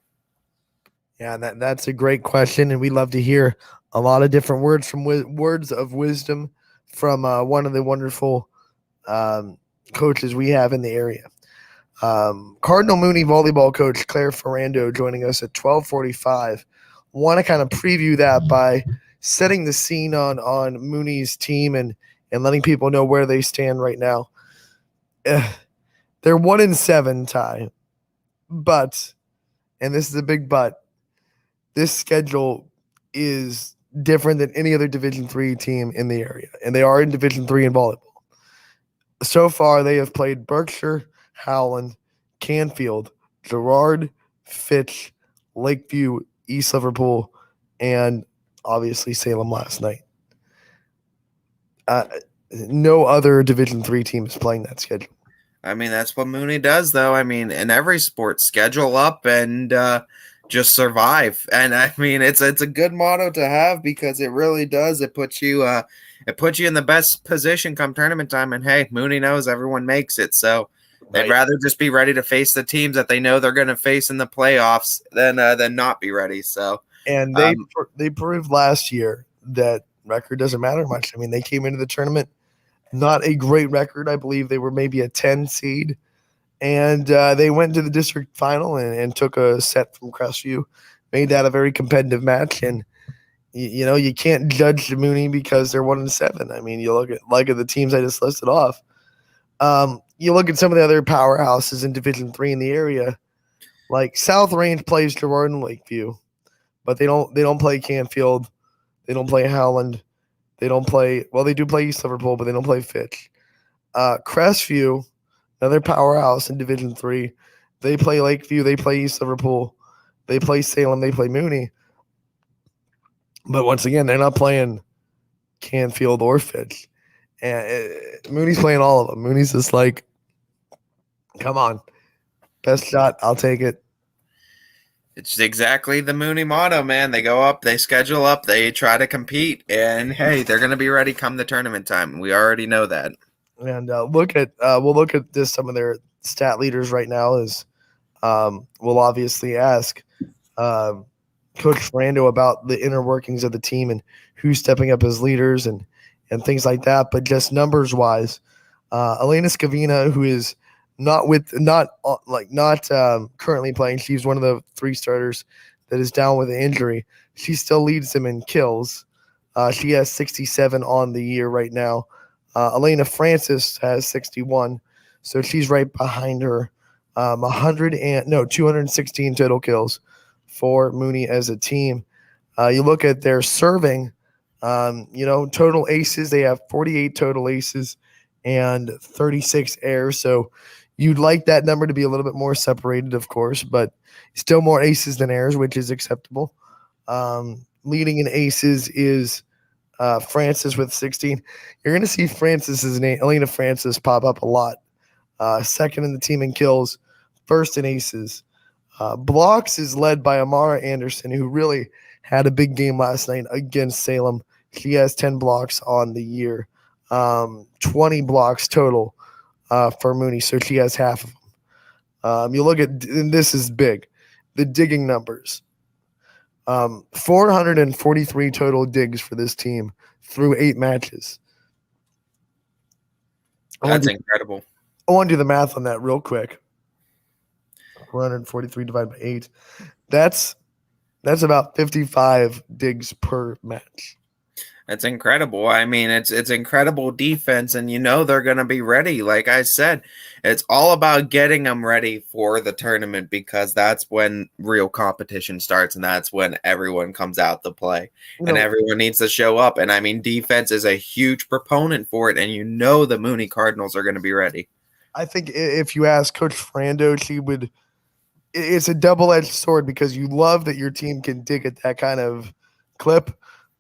Yeah, that's a great question, and we love to hear a lot of different words of wisdom from one of the wonderful coaches we have in the area. Cardinal Mooney volleyball coach Claire Ferrando joining us at 12:45. Want to kind of preview that by setting the scene on Mooney's team and letting people know where they stand right now. They're 1-7, Ty, but, and this is a big but, this schedule is different than any other Division III team in the area, and they are in Division III in volleyball. So far, they have played Berkshire, Howland, Canfield, Girard, Fitch, Lakeview, East Liverpool, and obviously Salem last night. No other Division III team is playing that schedule. I mean, that's what Mooney does, though. I mean, in every sport, schedule up and just survive. And I mean, it's a good motto to have because it really does. It puts you in the best position come tournament time. And hey, Mooney knows everyone makes it, so they'd rather just be ready to face the teams that they know they're going to face in the playoffs than not be ready. So, and they proved last year that record doesn't matter much. I mean, they came into the tournament not a great record. I believe they were maybe a 10 seed. And they went to the district final and took a set from Crestview, made that a very competitive match. And, you can't judge the Mooney because they're 1-7. I mean, you look at the teams I just listed off. You look at some of the other powerhouses in Division III in the area, like South Range plays Girard and Lakeview, but they don't play Canfield. They don't play Howland. They don't play – well, they do play East Liverpool, but they don't play Fitch. Crestview, another powerhouse in Division III, they play Lakeview. They play East Liverpool. They play Salem. They play Mooney. But once again, they're not playing Canfield or Fitch. And Mooney's playing all of them. Mooney's just like, come on. Best shot, I'll take it. It's exactly the Mooney motto, man. They go up, they schedule up, they try to compete, and hey, they're going to be ready come the tournament time. We already know that. And we'll look at this. Some of their stat leaders right now is we'll obviously ask Coach Ferrando about the inner workings of the team and who's stepping up as leaders and things like that. But just numbers wise, Elena Scavina, who is not currently playing. She's one of the 3 starters that is down with an injury. She still leads them in kills. She has 67 on the year right now. Elena Francis has 61, so she's right behind her. 216 total kills for Mooney as a team. You look at their serving, total aces. They have 48 total aces and 36 airs. So you'd like that number to be a little bit more separated, of course, but still more aces than airs, which is acceptable. Leading in aces is Francis with 16. You're going to see Francis's name, Elena Francis, pop up a lot. Second in the team in kills, first in aces. Blocks is led by Amara Anderson, who really had a big game last night against Salem. She has 10 blocks on the year, 20 blocks total for Mooney, so she has half of them. You look at, and this is big, the digging numbers. 443 total digs for this team through 8 matches. That's incredible. I want to do the math on that real quick. 443 divided by 8. That's about 55 digs per match. It's incredible. I mean, it's incredible defense, and they're going to be ready. Like I said, it's all about getting them ready for the tournament because that's when real competition starts, and that's when everyone comes out to play, and everyone needs to show up. And I mean, defense is a huge proponent for it, and the Mooney Cardinals are going to be ready. I think if you ask Coach Ferrando, she would. It's a double-edged sword because you love that your team can dig at that kind of clip.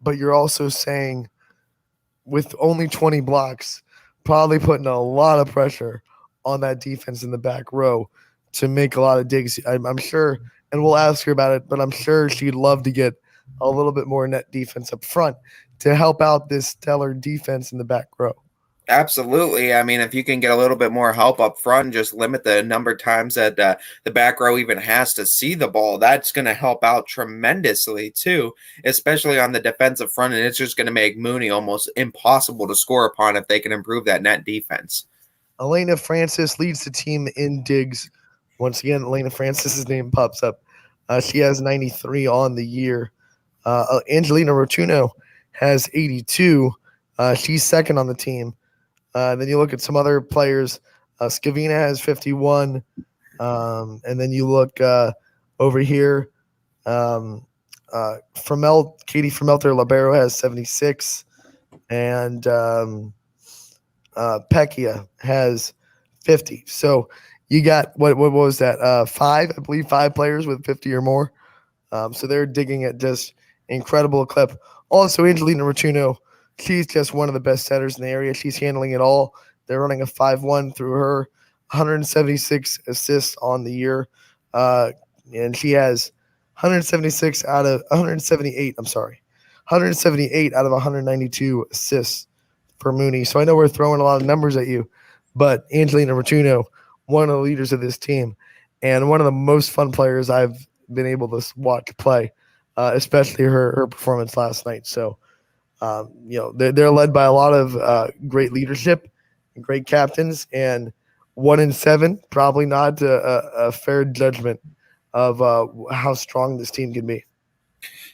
But you're also saying with only 20 blocks, probably putting a lot of pressure on that defense in the back row to make a lot of digs. I'm sure, and we'll ask her about it, but I'm sure she'd love to get a little bit more net defense up front to help out this stellar defense in the back row. Absolutely. I mean, if you can get a little bit more help up front and just limit the number of times that the back row even has to see the ball, that's going to help out tremendously too, especially on the defensive front. And it's just going to make Mooney almost impossible to score upon if they can improve that net defense. Elena Francis leads the team in digs. Once again, Elena Francis's name pops up. She has 93 on the year. Angelina Rotuno has 82. She's second on the team. Then you look at some other players. Scavina has 51. And then you look over here. Katie Fromelt, their libero, has 76, and Pecchia has 50. So you got what was that? I believe five players with 50 or more. So they're digging at just incredible clip. Also, Angelina Rotuno, she's just one of the best setters in the area. She's handling it all. They're running a 5-1 through her, 176 assists on the year. And she has 178 out of 192 assists for Mooney. So I know we're throwing a lot of numbers at you, but Angelina Rotuno, one of the leaders of this team and one of the most fun players I've been able to watch play, especially her performance last night. So, they're led by a lot of great leadership and great captains, and 1-7, probably not a fair judgment of how strong this team can be.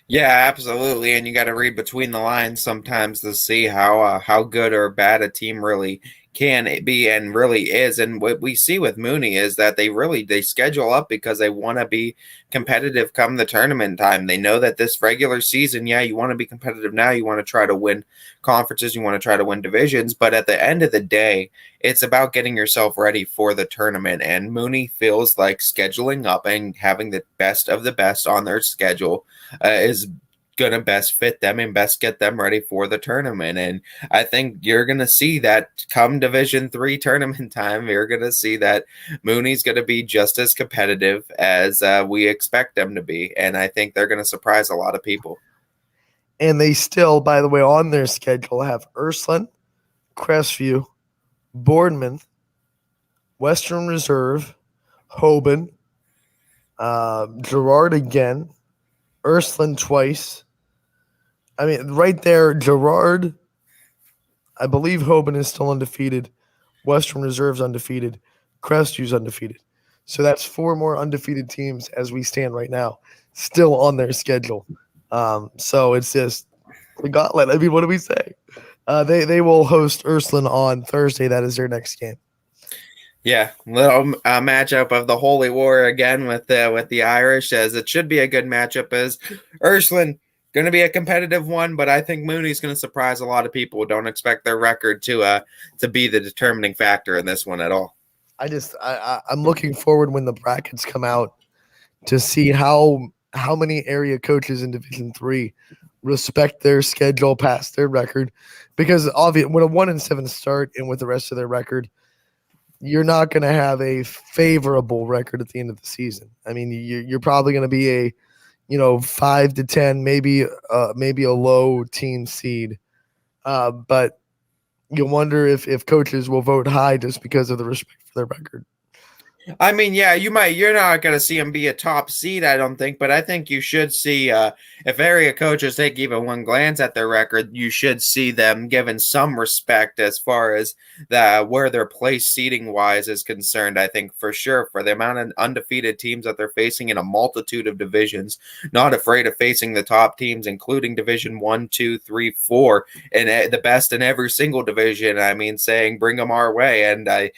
Yeah, absolutely. And you got to read between the lines sometimes to see how good or bad a team really can be and really is. And what we see with Mooney is that they schedule up because they want to be competitive come the tournament time. They know that this regular season, you want to be competitive now. You want to try to win conferences. You want to try to win divisions. But at the end of the day, it's about getting yourself ready for the tournament. And Mooney feels like scheduling up and having the best of the best on their schedule is going to best fit them and best get them ready for the tournament. And I think you're going to see that come Division III tournament time, you're going to see that Mooney's going to be just as competitive as we expect them to be. And I think they're going to surprise a lot of people. And they still, by the way, on their schedule have Ursuline, Crestview, Boardman, Western Reserve, Hoban, Girard again, Ursuline twice. I mean, right there, Girard, I believe Hoban is still undefeated. Western Reserve's undefeated. Crestview's undefeated. So that's 4 more undefeated teams as we stand right now, still on their schedule. So it's just the gauntlet. I mean, what do we say? They will host Ursuline on Thursday. That is their next game. Yeah, little matchup of the Holy War again with the Irish, as it should be a good matchup. As Ursuline going to be a competitive one, but I think Mooney's going to surprise a lot of people. Don't expect their record to be the determining factor in this one at all. I'm looking forward when the brackets come out to see how many area coaches in Division III respect their schedule past their record, because obviously when a 1-7 start and with the rest of their record, you're not going to have a favorable record at the end of the season. I mean, you're probably going to be a 5-10, maybe a low teen seed. But you wonder if coaches will vote high just because of the respect for their record. I mean, yeah, you're not going to see them be a top seed, I don't think, but I think you should see, if area coaches take even one glance at their record, you should see them given some respect as far as where their place seeding wise is concerned. I think for sure, for the amount of undefeated teams that they're facing in a multitude of divisions, not afraid of facing the top teams, including Division 1, 2, 3, 4, and the best in every single division. I mean, saying bring them our way, and I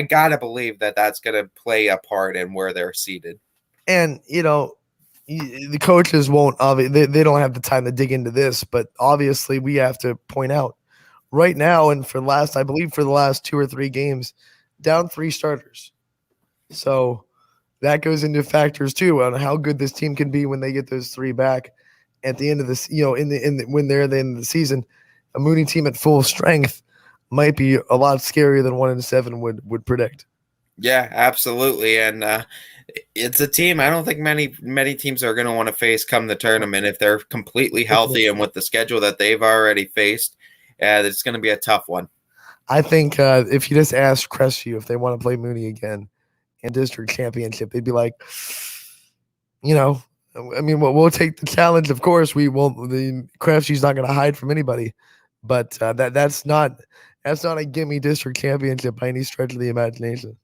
gotta believe that that's going to play a part in where they're seated. And, the coaches won't, they don't have the time to dig into this, but obviously we have to point out right now, and for the last 2 or 3 games, down 3 starters. So that goes into factors too on how good this team can be when they get those 3 back at the end of this, when they're at the end of the season. A Mooney team at full strength might be a lot scarier than 1-7 would predict. Yeah, absolutely. And it's a team I don't think many teams are going to want to face come the tournament if they're completely healthy and with the schedule that they've already faced. It's going to be a tough one. I think if you just ask Crestview if they want to play Mooney again in district championship, they'd be like, we'll take the challenge. Of course, we will. The Crestview's not going to hide from anybody, but that's not a gimme district championship by any stretch of the imagination.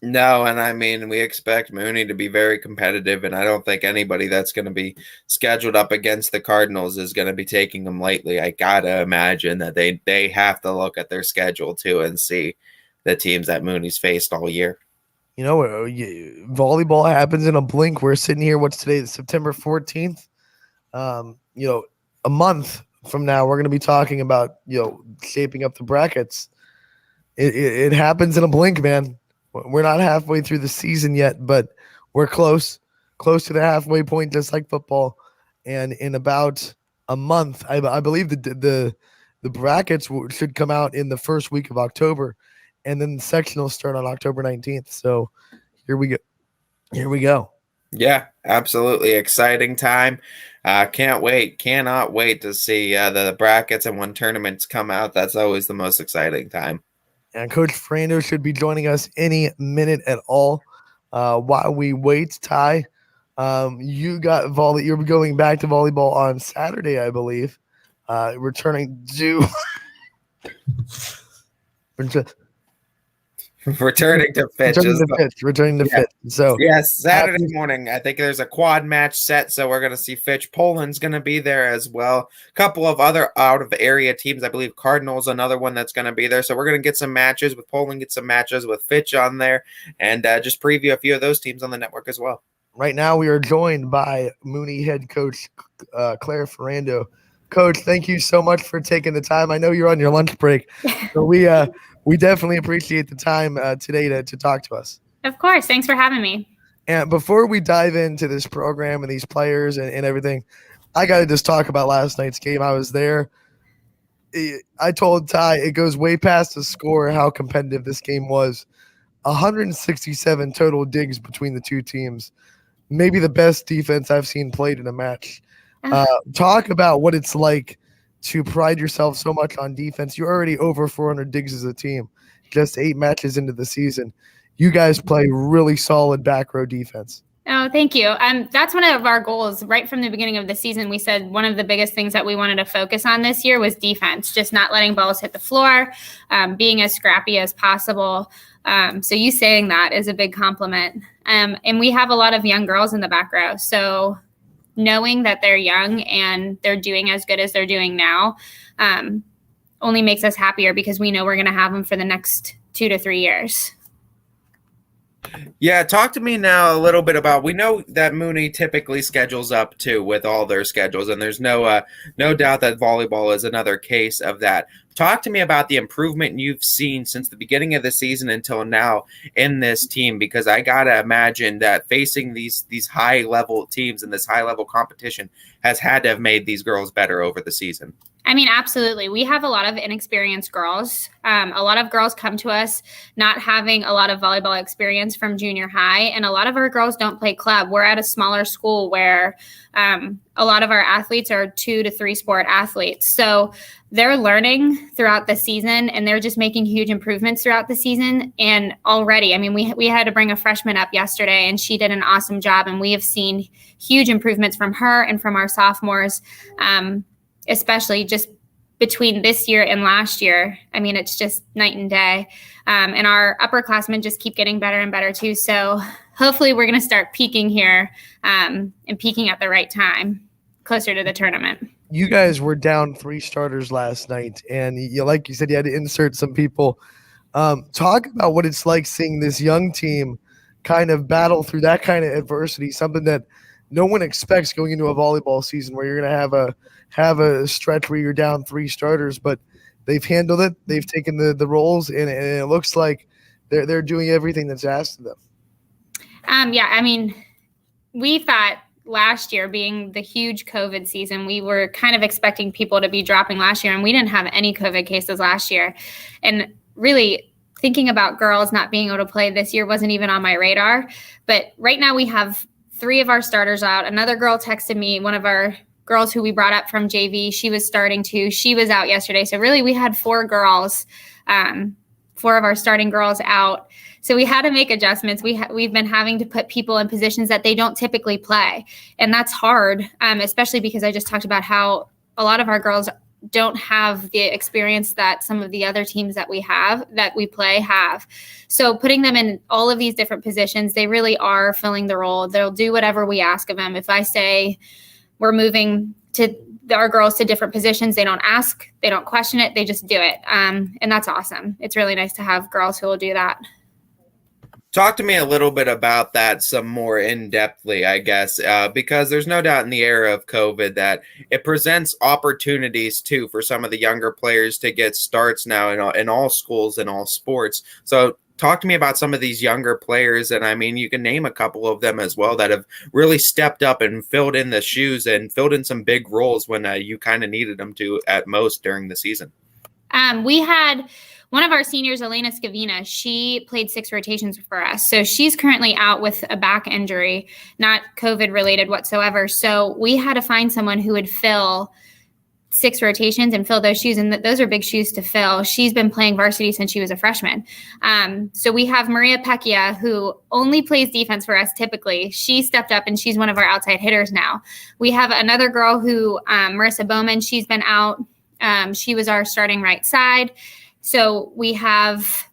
No, and I mean, we expect Mooney to be very competitive, and I don't think anybody that's going to be scheduled up against the Cardinals is going to be taking them lightly. I got to imagine that they have to look at their schedule, too, and see the teams that Mooney's faced all year. Volleyball happens in a blink. We're sitting here, what's today, September 14th? A month from now, we're going to be talking about, shaping up the brackets. It happens in a blink, man. We're not halfway through the season yet, but we're close to the halfway point, just like football. And in about a month, I believe the brackets should come out in the first week of October, and then the section will start on October 19th. So here we go. Yeah, absolutely exciting time. Cannot wait to see the brackets, and when tournaments come out, that's always the most exciting time. And Coach Frando should be joining us any minute at all. While we wait, Ty, you're going back to volleyball on Saturday, I believe. Returning to Returning to Fitch. Returning to Fitch. So yes, Saturday morning. I think there's a quad match set, so we're going to see Fitch. Poland's going to be there as well. A couple of other out of area teams. I believe Cardinals, another one that's going to be there. So we're going to get some matches with Poland, get some matches with Fitch on there, and just preview a few of those teams on the network as well. Right now, we are joined by Mooney head coach Claire Ferrando. Coach, thank you so much for taking the time. I know you're on your lunch break, so we definitely appreciate the time today to talk to us. Of course. Thanks for having me. And before we dive into this program and these players and everything, I got to just talk about last night's game. I was there. I told Ty it goes way past the score how competitive this game was. 167 total digs between the two teams. Maybe the best defense I've seen played in a match. Talk about what it's like to pride yourself so much on defense. You're already over 400 digs as a team, just 8 matches into the season. You guys play really solid back row defense. Oh, thank you. That's one of our goals right from the beginning of the season. We said one of the biggest things that we wanted to focus on this year was defense, just not letting balls hit the floor, being as scrappy as possible. So you saying that is a big compliment. And we have a lot of young girls in the back row. So knowing that they're young and they're doing as good as they're doing now only makes us happier because we know we're going to have them for the next 2 to 3 years. Yeah, talk to me now a little bit about, we know that Mooney typically schedules up too with all their schedules, and there's no doubt that volleyball is another case of that. Talk to me about the improvement you've seen since the beginning of the season until now in this team, because I got to imagine that facing these high-level teams and this high-level competition has had to have made these girls better over the season. I mean, absolutely. We have a lot of inexperienced girls. A lot of girls come to us not having a lot of volleyball experience from junior high, and a lot of our girls don't play club. We're at a smaller school where a lot of our athletes are 2 to 3 sport athletes. So they're learning throughout the season, and they're just making huge improvements throughout the season. And already, I mean, we had to bring a freshman up yesterday, and she did an awesome job. And we have seen huge improvements from her and from our sophomores, especially just between this year and last year. I mean, it's just night and day. And our upperclassmen just keep getting better and better too. So hopefully we're going to start peaking here and peaking at the right time, closer to the tournament. You guys were down 3 starters last night, and like you said, you had to insert some people. Talk about what it's like seeing this young team kind of battle through that kind of adversity, something that no one expects going into a volleyball season where you're going to have a stretch where you're down 3 starters, but they've handled it. They've taken the roles, and it looks like they're doing everything that's asked of them. Yeah, I mean, we thought last year, being the huge COVID season, we were kind of expecting people to be dropping last year, and we didn't have any COVID cases last year. And really thinking about girls not being able to play this year wasn't even on my radar. But right now we have 3 of our starters out. Another girl texted me, one of our girls who we brought up from JV, she was starting too. She was out yesterday. So really we had 4 girls, 4 of our starting girls out. So we had to make adjustments. We've been having to put people in positions that they don't typically play. And that's hard, especially because I just talked about how a lot of our girls don't have the experience that some of the other teams that we play have. So putting them in all of these different positions, they really are filling the role. They'll do whatever we ask of them. If I say we're moving our girls to different positions, they don't ask, they don't question it, they just do it. And that's awesome. It's really nice to have girls who will do that. Talk to me a little bit about that some more in-depthly, I guess, because there's no doubt in the era of COVID that it presents opportunities, too, for some of the younger players to get starts now in all schools and all sports. So talk to me about some of these younger players, and I mean, you can name a couple of them as well that have really stepped up and filled in the shoes and filled in some big roles when you kind of needed them to at most during the season. We had one of our seniors, Elena Scavina. She played 6 rotations for us. So she's currently out with a back injury, not COVID related whatsoever. So we had to find someone who would fill 6 rotations and fill those shoes. And those are big shoes to fill. She's been playing varsity since she was a freshman. So we have Maria Pecchia, who only plays defense for us typically. She stepped up and she's one of our outside hitters now. We have another girl who, Marissa Bowman, she's been out. She was our starting right side. So we have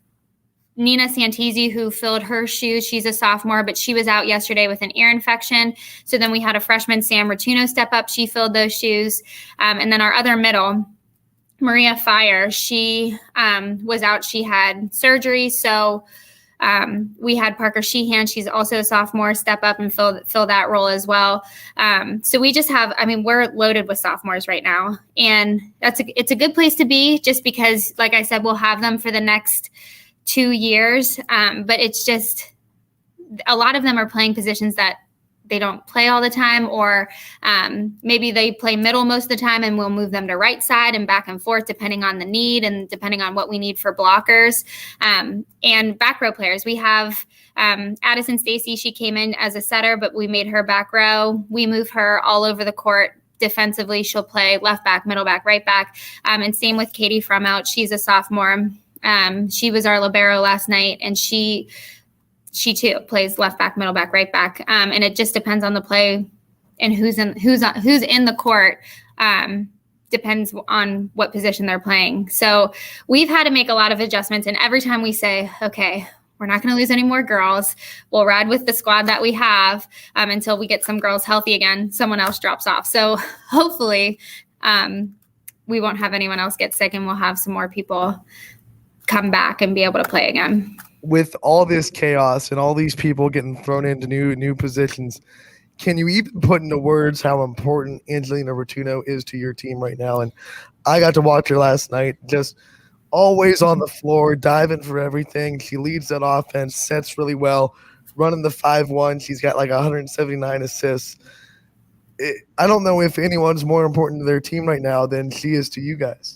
Nina Santisi, who filled her shoes. She's a sophomore, but she was out yesterday with an ear infection. So then we had a freshman, Sam Rotuno, step up. She filled those shoes. And then our other middle, Maria Fire, she was out. She had surgery. So we had Parker Sheehan. She's also a sophomore, step up and fill that role as well. So we just have, I mean, we're loaded with sophomores right now, and it's a good place to be just because, like I said, we'll have them for the next 2 years. But it's just, a lot of them are playing positions that they don't play all the time, or maybe they play middle most of the time and we'll move them to right side and back and forth depending on the need and depending on what we need for blockers. And back row players, we have Addison Stacy. She came in as a setter, but we made her back row. We move her all over the court. Defensively, she'll play left back, middle back, right back. And same with Katie Frumout. She's a sophomore. She was our libero last night, and she too plays left back, middle back, right back. And it just depends on the play and who's in the court. Depends on what position they're playing. So we've had to make a lot of adjustments. And every time we say, okay, we're not going to lose any more girls, we'll ride with the squad that we have until we get some girls healthy again, someone else drops off. So hopefully we won't have anyone else get sick, and we'll have some more people come back and be able to play again. With all this chaos and all these people getting thrown into new positions, can you even put into words how important Angelina Rotuno is to your team right now? And I got to watch her last night, just always on the floor, diving for everything. She leads that offense, sets really well, running the 5-1. She's got like 179 assists. I don't know if anyone's more important to their team right now than she is to you guys.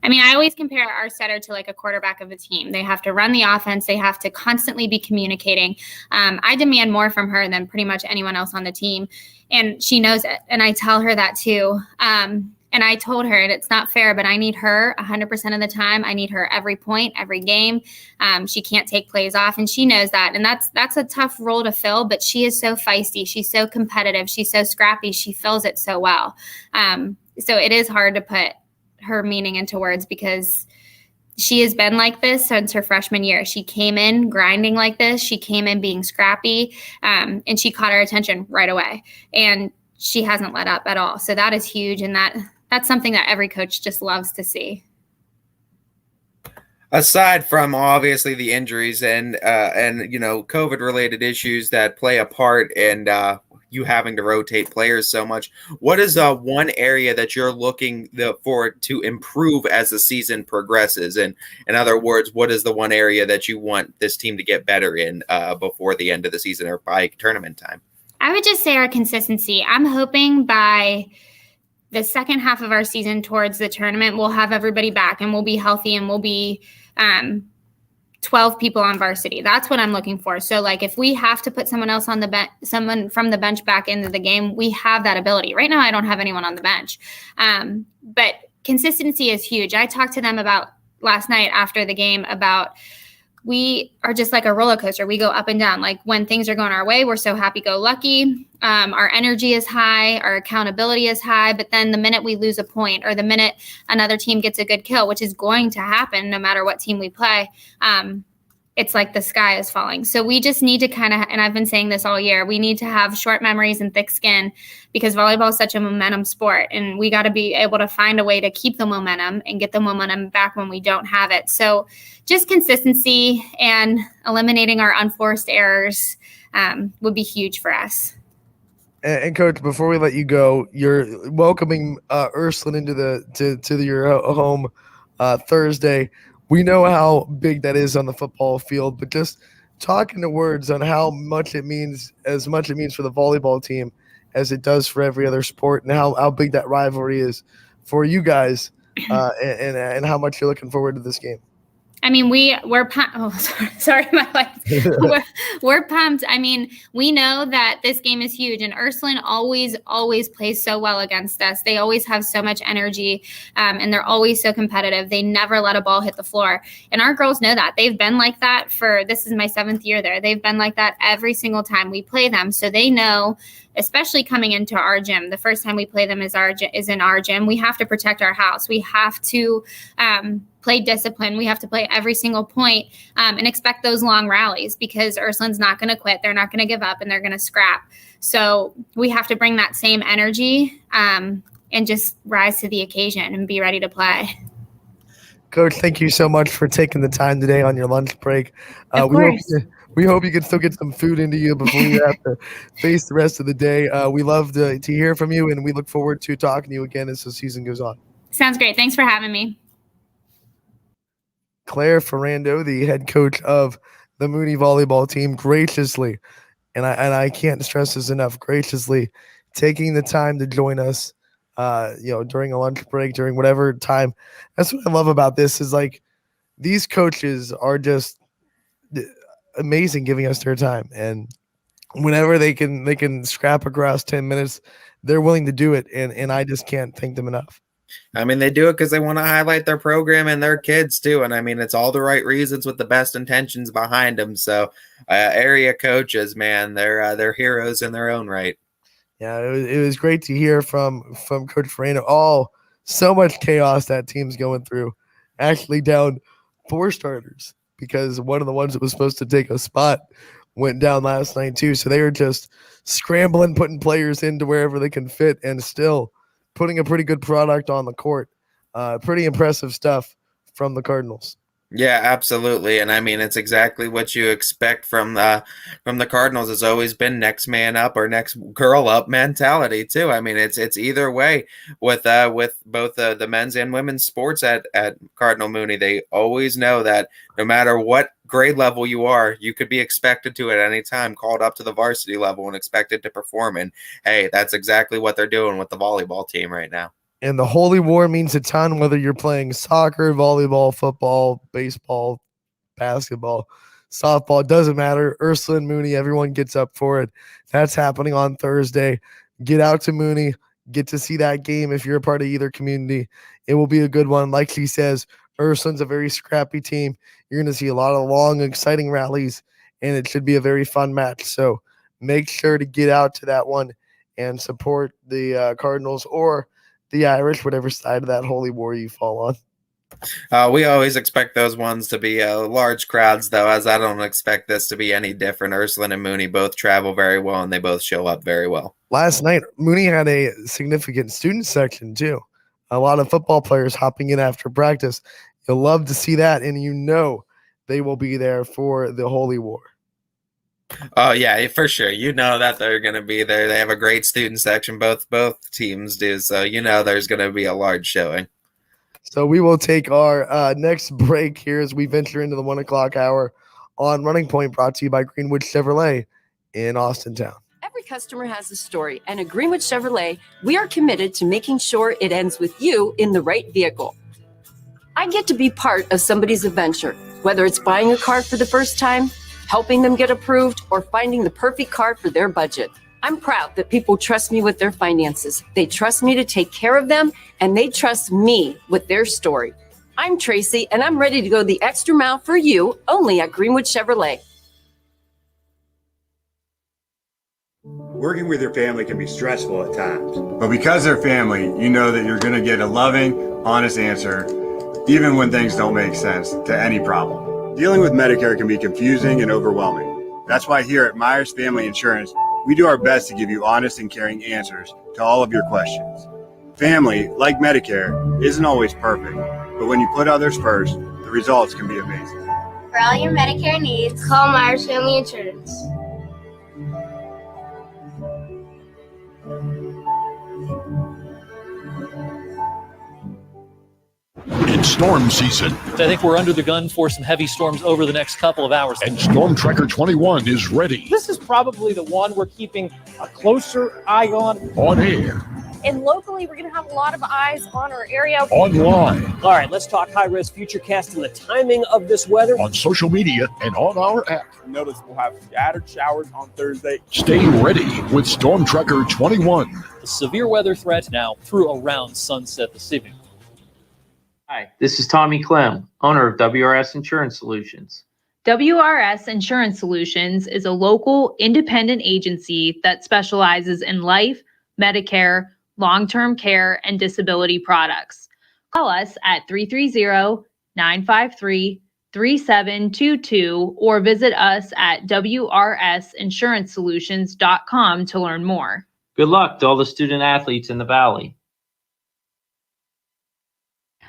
I mean, I always compare our setter to like a quarterback of a team. They have to run the offense. They have to constantly be communicating. I demand more from her than pretty much anyone else on the team, and she knows it. And I tell her that too. And I told her, and it's not fair, but I need her 100% of the time. I need her every point, every game. She can't take plays off, and she knows that. And that's a tough role to fill, but she is so feisty. She's so competitive. She's so scrappy. She fills it so well. So it is hard to put her meaning into words because she has been like this since her freshman year. She came in grinding like this. She came in being scrappy, and she caught our attention right away. And she hasn't let up at all. So that is huge, and that's something that every coach just loves to see. Aside from obviously the injuries and COVID related issues that play a part in you having to rotate players so much, what is one area that you're looking for to improve as the season progresses? And in other words, what is the one area that you want this team to get better in before the end of the season or by tournament time? I would just say our consistency. I'm hoping by the second half of our season towards the tournament, we'll have everybody back and we'll be healthy and we'll be 12 people on varsity. That's what I'm looking for. So like if we have to put someone else on the bench, someone from the bench back into the game, we have that ability. Right now, I don't have anyone on the bench. But consistency is huge. I talked to them about last night after the game about we are just like a roller coaster. We go up and down. Like when things are going our way, we're so happy-go-lucky. Our energy is high. Our accountability is high. But then the minute we lose a point or the minute another team gets a good kill, which is going to happen no matter what team we play, it's like the sky is falling. So we just need to kind of, and I've been saying this all year, we need to have short memories and thick skin because volleyball is such a momentum sport. And we got to be able to find a way to keep the momentum and get the momentum back when we don't have it. So just consistency and eliminating our unforced errors would be huge for us. And Coach, before we let you go, you're welcoming Ursuline into to your home Thursday. We know how big that is on the football field, but just talking to words on how much it means, as much it means for the volleyball team as it does for every other sport, and how big that rivalry is for you guys, and how much you're looking forward to this game. I mean, we're pumped. Oh, sorry, my life. we're pumped. I mean, we know that this game is huge, and Ursuline always plays so well against us. They always have so much energy, and they're always so competitive. They never let a ball hit the floor, and our girls know that. They've been like that this is my 7th year there. They've been like that every single time we play them, so they know. Especially coming into our gym, the first time we play them is in our gym. We have to protect our house. We have to play discipline. We have to play every single point, and expect those long rallies because Ursuline's not going to quit. They're not going to give up, and they're going to scrap. So we have to bring that same energy and just rise to the occasion and be ready to play. Coach, thank you so much for taking the time today on your lunch break. Of course. We hope you can still get some food into you before you have to face the rest of the day. We love to hear from you, and we look forward to talking to you again as the season goes on. Sounds great. Thanks for having me. Claire Ferrando, the head coach of the Mooney volleyball team, graciously, and I can't stress this enough, graciously taking the time to join us, during a lunch break, during whatever time. That's what I love about this is like these coaches are just amazing giving us their time, and whenever they can scrap across 10 minutes, they're willing to do it, and I just can't thank them enough. I mean, they do it because they want to highlight their program and their kids too, and I mean, it's all the right reasons with the best intentions behind them. So area coaches, man, they're heroes in their own right. Yeah, it was great to hear from Coach Ferrando. So much chaos that team's going through, actually down 4 starters because one of the ones that was supposed to take a spot went down last night too. So they were just scrambling, putting players into wherever they can fit and still putting a pretty good product on the court. Pretty impressive stuff from the Cardinals. Yeah, absolutely. And I mean, it's exactly what you expect from the Cardinals. Has always been next man up or next girl up mentality too. I mean, it's either way with both the men's and women's sports at Cardinal Mooney. They always know that no matter what grade level you are, you could be expected to at any time called up to the varsity level and expected to perform. And hey, that's exactly what they're doing with the volleyball team right now. And the Holy War means a ton, whether you're playing soccer, volleyball, football, baseball, basketball, softball, it doesn't matter. Ursuline, Mooney, everyone gets up for it. That's happening on Thursday. Get out to Mooney. Get to see that game if you're a part of either community. It will be a good one. Like she says, Ursuline's a very scrappy team. You're going to see a lot of long, exciting rallies, and it should be a very fun match. So make sure to get out to that one and support the Cardinals or the Irish, whatever side of that holy war you fall on. We always expect those ones to be large crowds, though, as I don't expect this to be any different. Ursuline and Mooney both travel very well, and they both show up very well. Last night, Mooney had a significant student section, too. A lot of football players hopping in after practice. You'll love to see that, and you know they will be there for the holy war. Oh, yeah, for sure. You know that they're going to be there. They have a great student section. Both teams do. So, you know, there's going to be a large showing. So we will take our next break here as we venture into the 1 o'clock hour on Running Point, brought to you by Greenwood Chevrolet in Austintown. Every customer has a story, and at Greenwood Chevrolet, we are committed to making sure it ends with you in the right vehicle. I get to be part of somebody's adventure, whether it's buying a car for the first time, helping them get approved, or finding the perfect car for their budget. I'm proud that people trust me with their finances. They trust me to take care of them, and they trust me with their story. I'm Tracy, and I'm ready to go the extra mile for you, only at Greenwood Chevrolet. Working with your family can be stressful at times, but because they're family, you know that you're going to get a loving, honest answer, even when things don't make sense to any problem. Dealing with Medicare can be confusing and overwhelming. That's why here at Myers Family Insurance, we do our best to give you honest and caring answers to all of your questions. Family, like Medicare, isn't always perfect, but when you put others first, the results can be amazing. For all your Medicare needs, call Myers Family Insurance. It's storm season. I think we're under the gun for some heavy storms over the next couple of hours. And Storm Tracker 21 is ready. This is probably the one we're keeping a closer eye on. On air, And locally, we're going to have a lot of eyes on our area. online, All right, let's talk high-risk futurecast and the timing of this weather. on social media, and on our app. Notice we'll have scattered showers on Thursday. Stay ready with Storm Tracker 21. The severe weather threat now through around sunset this evening. Hi, this is Tommy Clem, owner of WRS Insurance Solutions. WRS Insurance Solutions is a local independent agency that specializes in life, Medicare, long-term care, and disability products. Call us at 330-953-3722 or visit us at wrsinsurancesolutions.com to learn more. Good luck to all the student athletes in the Valley.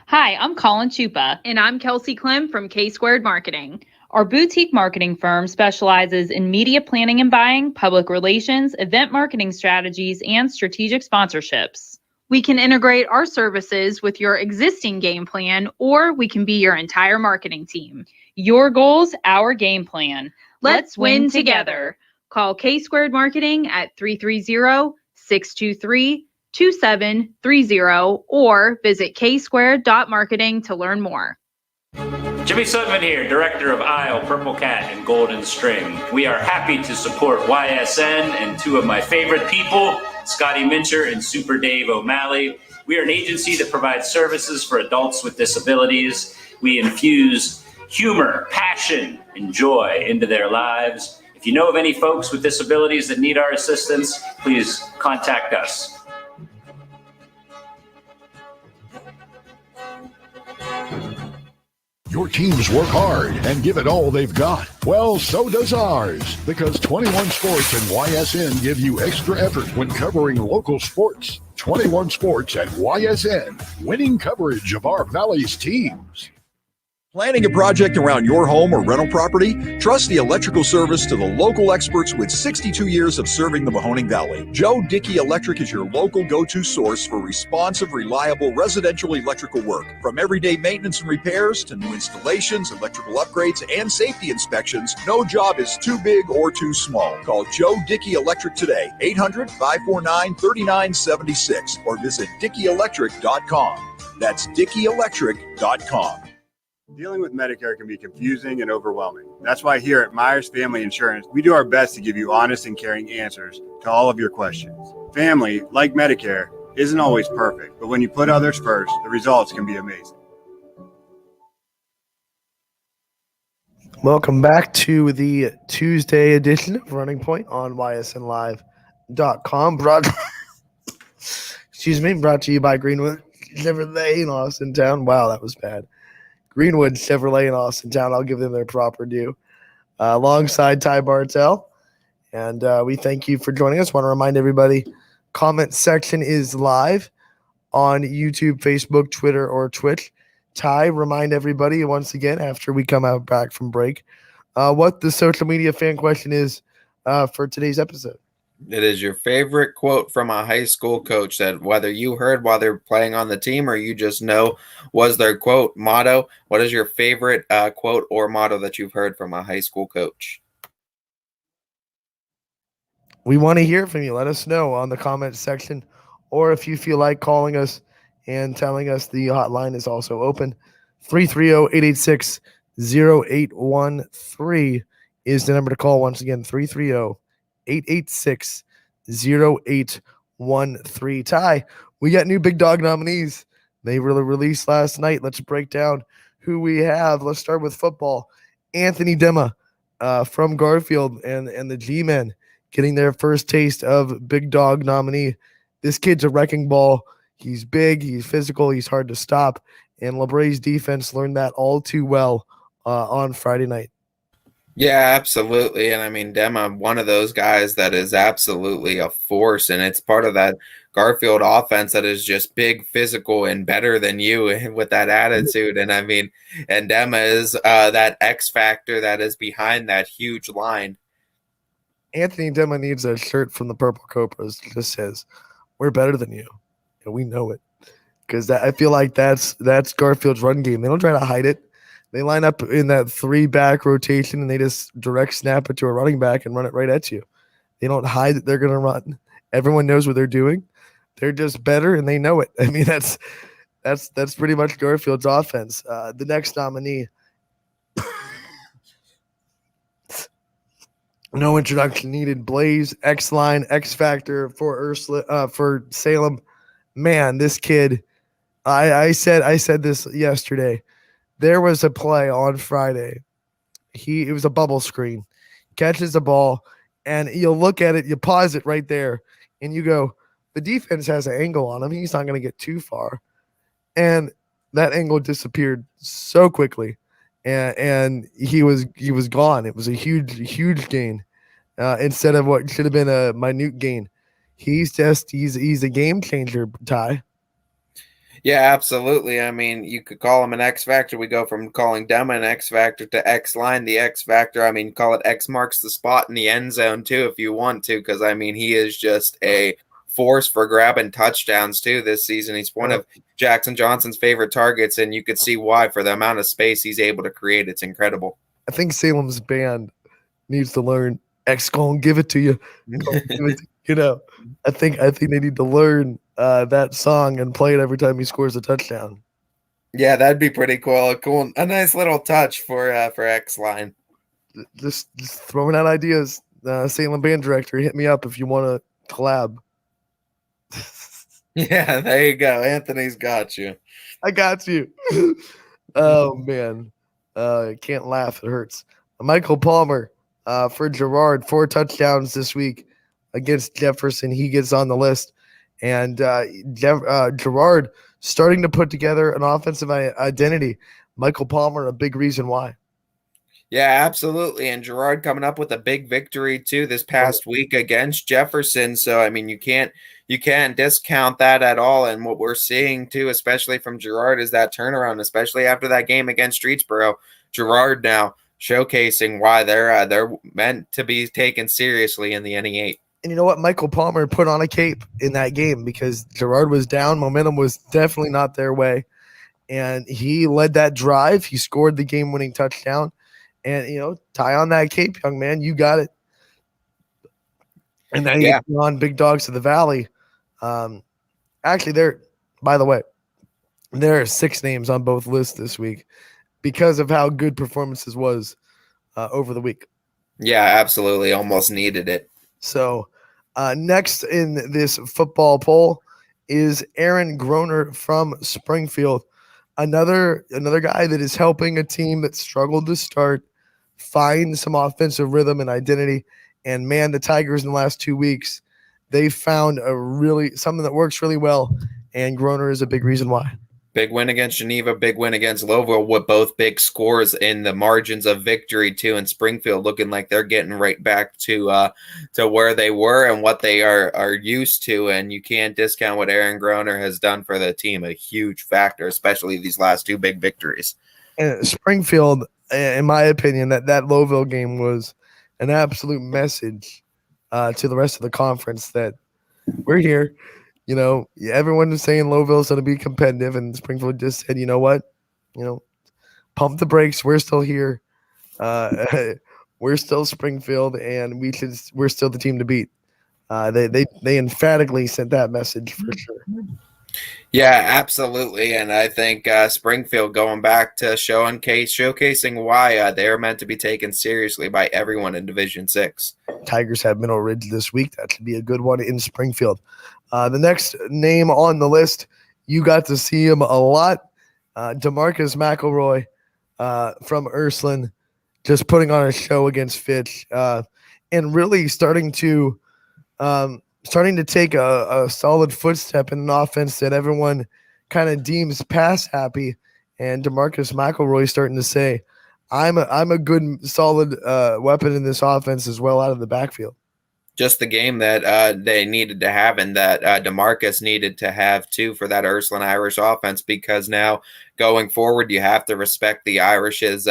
Hi, I'm Colin Chupa. And I'm Kelsey Clem from K-Squared Marketing. Our boutique marketing firm specializes in media planning and buying, public relations, event marketing strategies, and strategic sponsorships. We can integrate our services with your existing game plan, or we can be your entire marketing team. Your goals, our game plan. Let's win together. Call K-Squared Marketing at 330-623-2730 or visit ksquared.marketing to learn more. Jimmy Sutton here, Director of Isle, Purple Cat, and Golden String. We are happy to support YSN and two of my favorite people, Scotty Mincher and Super Dave O'Malley. We are an agency that provides services for adults with disabilities. We infuse humor, passion, and joy into their lives. If you know of any folks with disabilities that need our assistance, please contact us. Your teams work hard and give it all they've got. Well, so does ours, because 21 Sports and YSN give you extra effort when covering local sports. 21 Sports and YSN, winning coverage of our Valley's teams. Planning a project around your home or rental property? Trust the electrical service to the local experts with 62 years of serving the Mahoning Valley. Joe Dickey Electric is your local go-to source for responsive, reliable residential electrical work. From everyday maintenance and repairs to new installations, electrical upgrades, and safety inspections, no job is too big or too small. Call Joe Dickey Electric today, 800-549-3976, or visit DickeyElectric.com. That's DickeyElectric.com. Dealing with Medicare can be confusing and overwhelming. That's why here at Myers Family Insurance, we do our best to give you honest and caring answers to all of your questions. Family, like Medicare, isn't always perfect, but when you put others first, the results can be amazing. Welcome back to the Tuesday edition of Running Point on YSNLive.com. Brought to you by Greenwood Chevrolet in Austintown. Wow, that was bad. Greenwood Chevrolet in Austintown. I'll give them their proper due. Alongside Ty Bartell. And we thank you for joining us. Want to remind everybody, comment section is live on YouTube, Facebook, Twitter, or Twitch. Ty, remind everybody once again after we come out back from break what the social media fan question is for today's episode. It is your favorite quote from a high school coach that whether you heard while they're playing on the team or you just know was their quote, motto. What is your favorite quote or motto that you've heard from a high school coach? We want to hear from you. Let us know on the comment section, or if you feel like calling us and telling us, the hotline is also open. 330-886-0813 is the number to call. Once again, 330-886-0813. Ty, we got new Big Dog nominees. They really released last night. Let's break down who we have. Let's start with football. Anthony Dema from Garfield and the G-Men getting their first taste of Big Dog nominee. This kid's a wrecking ball. He's big, he's physical, he's hard to stop. And LeBray's defense learned that all too well on Friday night. Yeah, absolutely. And I mean, Dema, one of those guys that is absolutely a force, and it's part of that Garfield offense that is just big, physical, and better than you with that attitude. And I mean, and Dema is that X factor that is behind that huge line. Anthony Dema needs a shirt from the Purple Cobras that just says, "We're better than you," and we know it, because I feel like that's Garfield's run game. They don't try to hide it. They line up in that 3-back rotation, and they just direct snap it to a running back and run it right at you. They don't hide that they're going to run. Everyone knows what they're doing. They're just better, and they know it. I mean, that's pretty much Garfield's offense. The next nominee, no introduction needed. Blaze, X-Line, X-Factor for for Salem. Man, this kid, I said this yesterday. There was a play on Friday. It was a bubble screen. Catches the ball, and you'll look at it, you pause it right there, and you go, the defense has an angle on him. He's not going to get too far. And that angle disappeared so quickly. And he was gone. It was a huge gain. Instead of what should have been a minute gain. He's a game changer, Ty. Yeah, absolutely. I mean, you could call him an X Factor. We go from calling Dema an X Factor to X Line, the X Factor. I mean, call it X marks the spot in the end zone, too, if you want to, because, I mean, he is just a force for grabbing touchdowns, too, this season. He's one of Jackson Johnson's favorite targets, and you could see why for the amount of space he's able to create. It's incredible. I think Salem's band needs to learn X gonna give it to you. You know, I think they need to learn that song and play it every time he scores a touchdown. Yeah, that'd be pretty cool. A nice little touch for X Line. Just throwing out ideas. Salem band director, hit me up if you want to collab. Yeah, there you go. Anthony's got you. I got you. Oh man, can't laugh. It hurts. Michael Palmer for Girard, 4 touchdowns this week against Jefferson. He gets on the list. And Girard starting to put together an offensive identity. Michael Palmer, a big reason why. Yeah, absolutely. And Girard coming up with a big victory, too, this past week against Jefferson. So, I mean, you can't discount that at all. And what we're seeing, too, especially from Girard, is that turnaround, especially after that game against Streetsboro. Girard now showcasing why they're meant to be taken seriously in the NE8. And you know what? Michael Palmer put on a cape in that game because Girard was down. Momentum was definitely not their way. And he led that drive. He scored the game-winning touchdown. And, you know, tie on that cape, young man. You got it. And then you get on Big Dogs of the Valley. Actually, by the way, there are 6 names on both lists this week because of how good performances was over the week. Yeah, absolutely. Almost needed it. So next in this football poll is Aaron Groner from Springfield. Another guy that is helping a team that struggled to start find some offensive rhythm and identity. And man, the Tigers in the last 2 weeks, they found something that works really well. And Groner is a big reason why. Big win against Geneva, big win against Louisville with both big scores in the margins of victory, too. And Springfield looking like they're getting right back to where they were and what they are used to. And you can't discount what Aaron Groner has done for the team. A huge factor, especially these last 2 big victories. And Springfield, in my opinion, that Louisville game was an absolute message to the rest of the conference that we're here. You know, everyone was saying Louisville's going to be competitive, and Springfield just said, you know what? You know, pump the brakes. We're still here. We're still Springfield, and we're still the team to beat. They emphatically sent that message for sure. Yeah, absolutely. And I think Springfield going back to showcasing why they're meant to be taken seriously by everyone in Division 6. Tigers have Mineral Ridge this week. That should be a good one in Springfield. The next name on the list, you got to see him a lot. DeMarcus McElroy from Ursuline, just putting on a show against Fitch and really starting to take a solid footstep in an offense that everyone kind of deems pass happy. And DeMarcus McElroy starting to say, I'm a good solid weapon in this offense as well out of the backfield. Just the game that they needed to have and that DeMarcus needed to have too for that Ursuline Irish offense, because now going forward you have to respect the Irish's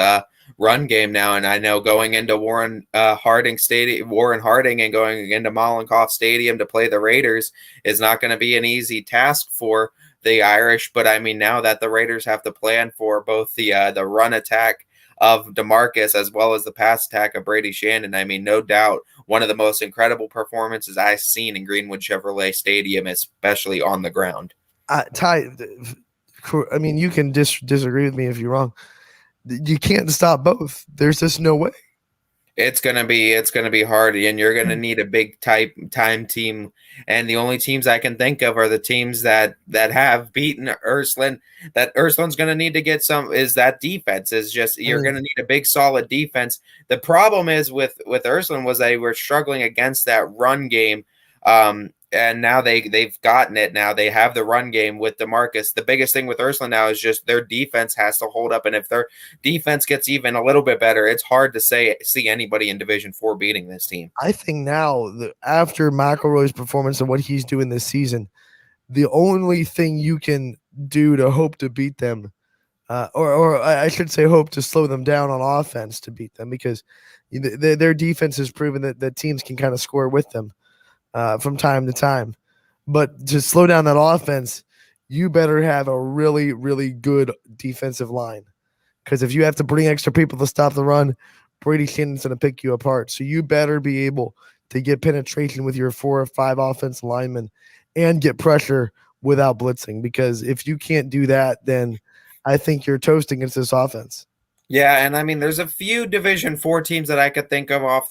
run game now. And I know going into Warren Harding and going into Mollenkoff Stadium to play the Raiders is not going to be an easy task for the Irish. But I mean, now that the Raiders have to plan for both the run attack of DeMarcus as well as the pass attack of Brady Shannon, I mean, no doubt one of the most incredible performances I've seen in Greenwood Chevrolet Stadium, especially on the ground. Ty, I mean, you can disagree with me if you're wrong. You can't stop both. There's just no way. It's gonna be hard, and you're gonna need a big time team. And the only teams I can think of are the teams that have beaten Ursuline. That Ursuline's gonna need to get some is that defense. Is just you're gonna need a big solid defense. The problem is with Ursuline was they were struggling against that run game. And now they've gotten it. Now they have the run game with DeMarcus. The biggest thing with Ursuline now is just their defense has to hold up. And if their defense gets even a little bit better, it's hard to see anybody in Division 4 beating this team. I think now that after McElroy's performance and what he's doing this season, the only thing you can do to hope to beat them, or I should say hope to slow them down on offense to beat them, because their defense has proven that teams can kind of score with them from time to time. But to slow down that offense, you better have a really, really good defensive line. Because if you have to bring extra people to stop the run, Brady Shannon's going to pick you apart. So you better be able to get penetration with your 4 or 5 offensive linemen and get pressure without blitzing. Because if you can't do that, then I think you're toast against this offense. Yeah, and I mean, there's a few Division 4 teams that I could think of off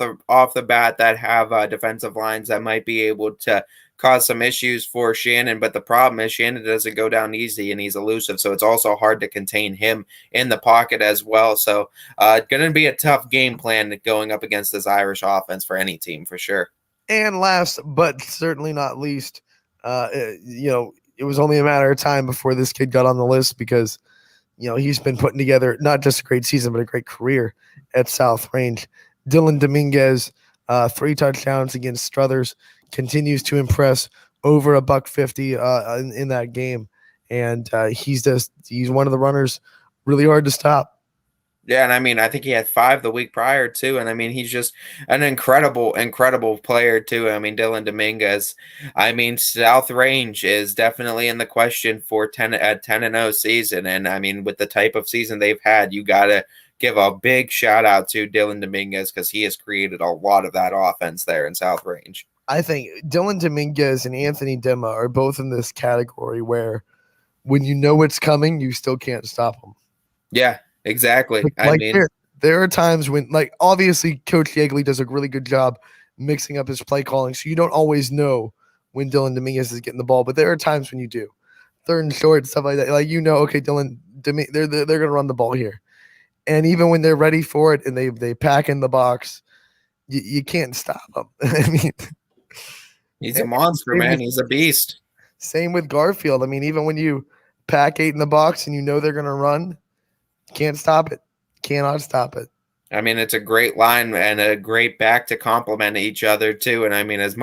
the bat that have defensive lines that might be able to cause some issues for Shannon. But the problem is Shannon doesn't go down easy and he's elusive, so it's also hard to contain him in the pocket as well. So going to be a tough game plan going up against this Irish offense for any team for sure. And last but certainly not least, it was only a matter of time before this kid got on the list, because he's been putting together not just a great season, but a great career at South Range. Dylan Dominguez, 3 touchdowns against Struthers, continues to impress, over $150 in that game. And he's one of the runners really hard to stop. Yeah, and I mean, I think he had 5 the week prior too, and I mean, he's just an incredible player too. I mean, Dylan Dominguez. I mean, South Range is definitely in the question for 10-0 season, and I mean, with the type of season they've had, you gotta give a big shout out to Dylan Dominguez because he has created a lot of that offense there in South Range. I think Dylan Dominguez and Anthony Dema are both in this category where, when you know it's coming, you still can't stop them. Yeah. Exactly. I mean, there are times when, like, obviously Coach Yeagley does a really good job mixing up his play calling, so you don't always know when Dylan Dominguez is getting the ball, but there are times when you do. 3rd and short, stuff like that. Like, okay, Dylan, they're going to run the ball here. And even when they're ready for it and they pack in the box, you can't stop them. I mean, he's a monster, man. He's a beast. Same with Garfield. I mean, even when you pack 8 in the box and they're going to run, can't stop it. Cannot stop it. I mean, it's a great line and a great back to complement each other too. And I mean, as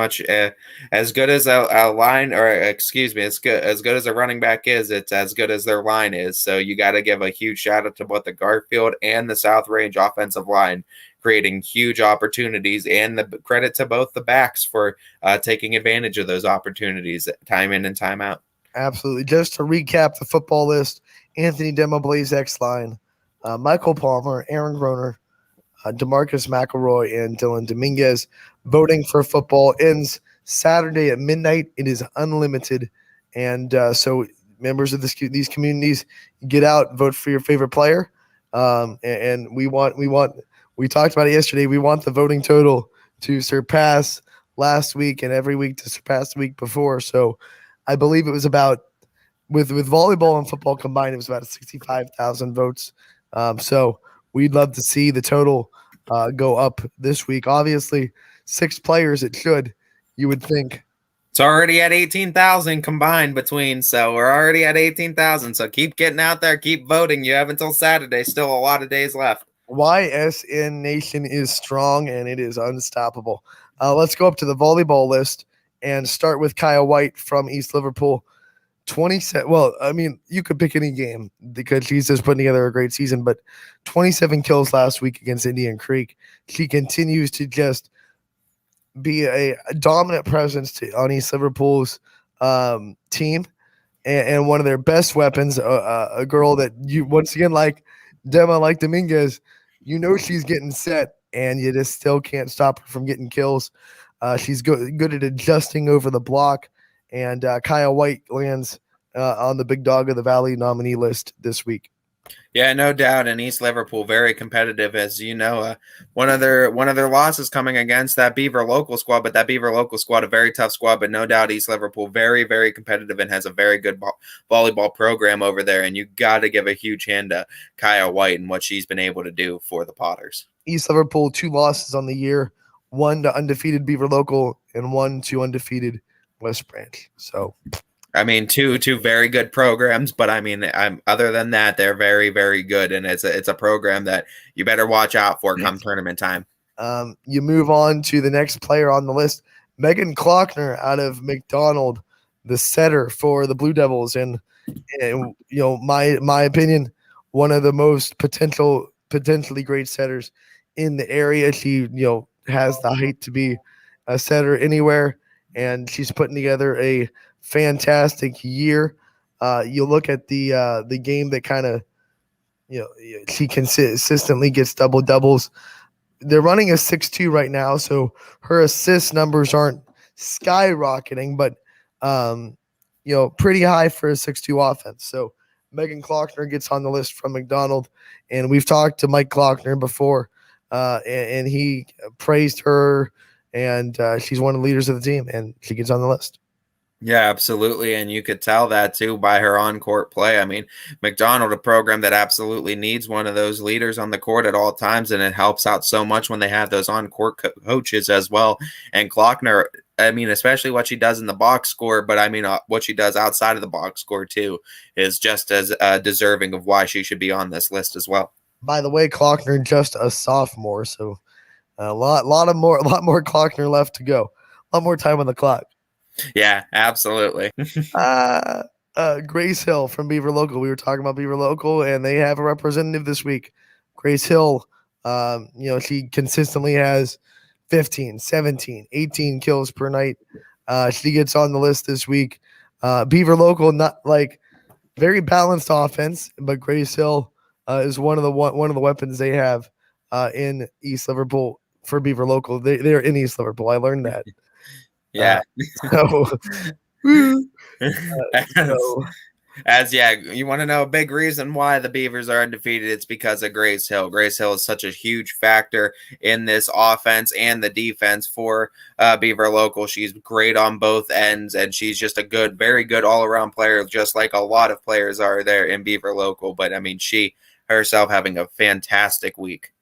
good as a line, or excuse me, as good as a running back is, it's as good as their line is. So you got to give a huge shout out to both the Garfield and the South Range offensive line, creating huge opportunities, and the credit to both the backs for taking advantage of those opportunities time in and time out. Absolutely. Just to recap the football list: Anthony Dema, Blaze X line, Michael Palmer, Aaron Groner, DeMarcus McElroy, and Dylan Dominguez. Voting for football ends Saturday at midnight. It is unlimited, and so members of these communities, get out, vote for your favorite player, and we talked about it yesterday. We want the voting total to surpass last week, and every week to surpass the week before. So I believe it was about, with volleyball and football combined, it was about 65,000 votes. So we'd love to see the total go up this week. Obviously, 6 players, it should, you would think. It's already at 18,000 combined between, so we're already at 18,000. So keep getting out there, keep voting. You have until Saturday, still a lot of days left. YSN Nation is strong and it is unstoppable. Let's go up to the volleyball list and start with Kaya White from East Liverpool. 27. Well, I mean, you could pick any game because she's just putting together a great season, but 27 kills last week against Indian Creek. She continues to just be a dominant presence on East Liverpool's team and one of their best weapons, a girl that you, once again, like Dominguez, she's getting set and you just still can't stop her from getting kills. She's good at adjusting over the block, and Kaya White lands on the Big Dog of the Valley nominee list this week. Yeah, no doubt. And East Liverpool, very competitive, as you know. One of their losses coming against that Beaver local squad, but that Beaver local squad, a very tough squad, but no doubt East Liverpool, very, very competitive and has a very good volleyball program over there. And you got to give a huge hand to Kaya White and what she's been able to do for the Potters. East Liverpool, 2 losses on the year, 1 to undefeated Beaver local and 1 to undefeated West Branch. So, I mean, two very good programs, but I mean, other than that, they're very, very good, and it's a program that you better watch out for come tournament time. You move on to the next player on the list, Megan Klockner out of McDonald, the setter for the Blue Devils, and my opinion, one of the most potentially great setters in the area. She has the height to be a setter anywhere, and she's putting together a fantastic year. You look at the game that kind of, she consistently gets doubles. They're running a 6-2 right now, so her assist numbers aren't skyrocketing, but pretty high for a 6-2 offense. So Megan Klockner gets on the list from McDonald, and we've talked to Mike Klockner before, and he praised her, and she's one of the leaders of the team, and she gets on the list. Yeah, absolutely. And you could tell that too by her on-court play. I mean, McDonald, a program that absolutely needs one of those leaders on the court at all times, and it helps out so much when they have those on-court coaches as well. And Klockner, I mean, especially what she does in the box score, but I mean, what she does outside of the box score too is just as deserving of why she should be on this list as well. By the way, Klockner just a sophomore, so a lot more Klockner left to go. A lot more time on the clock. Yeah, absolutely. Grace Hill from Beaver Local. We were talking about Beaver Local, and they have a representative this week. Grace Hill, she consistently has 15, 17, 18 kills per night. She gets on the list this week. Beaver Local, not like very balanced offense, but Grace Hill is one of the weapons they have in East Liverpool for Beaver Local. They're in East Liverpool. I learned that. Yeah. You want to know a big reason why the Beavers are undefeated? It's because of Grace Hill. Grace Hill is such a huge factor in this offense and the defense for Beaver Local. She's great on both ends, and she's just a very good all-around player, just like a lot of players are there in Beaver Local. But, I mean, she herself having a fantastic week.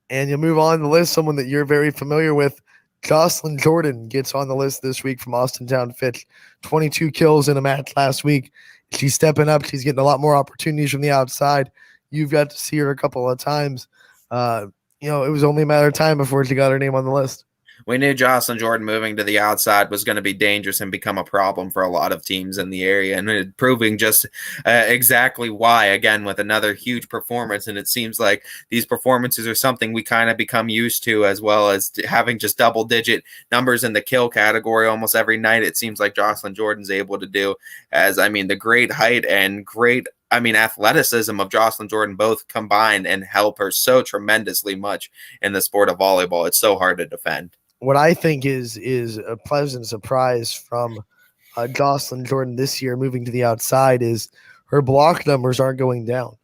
And you move on the list, someone that you're very familiar with, Jocelyn Jordan gets on the list this week from Austintown Fitch. 22 kills in a match last week. She's stepping up. She's getting a lot more opportunities from the outside. You've got to see her a couple of times. It was only a matter of time before she got her name on the list. We knew Jocelyn Jordan moving to the outside was going to be dangerous and become a problem for a lot of teams in the area, and proving just exactly why, again, with another huge performance. And it seems like these performances are something we kind of become used to, as well as having just double-digit numbers in the kill category almost every night. It seems like Jocelyn Jordan's able to do, as, I mean, the great height and great athleticism of Jocelyn Jordan both combined and help her so tremendously much in the sport of volleyball. It's so hard to defend. What I think is a pleasant surprise from Jocelyn Jordan this year moving to the outside is her block numbers aren't going down.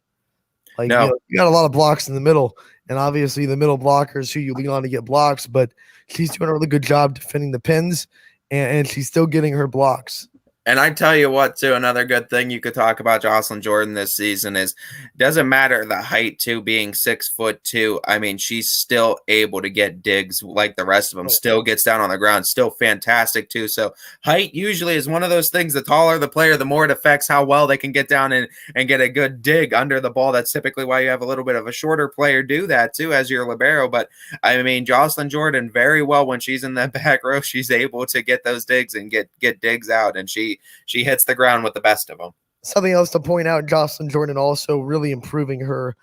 You got a lot of blocks in the middle, and obviously the middle blockers who you lean on to get blocks, but she's doing a really good job defending the pins, and she's still getting her blocks. And I tell you what, too, another good thing you could talk about Jocelyn Jordan this season is doesn't matter the height, too, being 6'2". I mean, she's still able to get digs like the rest of them. Still gets down on the ground. Still fantastic, too. So height usually is one of those things. The taller the player, the more it affects how well they can get down and get a good dig under the ball. That's typically why you have a little bit of a shorter player do that, too, as your libero. But, I mean, Jocelyn Jordan, very well when she's in the back row, she's able to get those digs and get digs out. And she hits the ground with the best of them. Something else to point out, Jocelyn Jordan also really improving her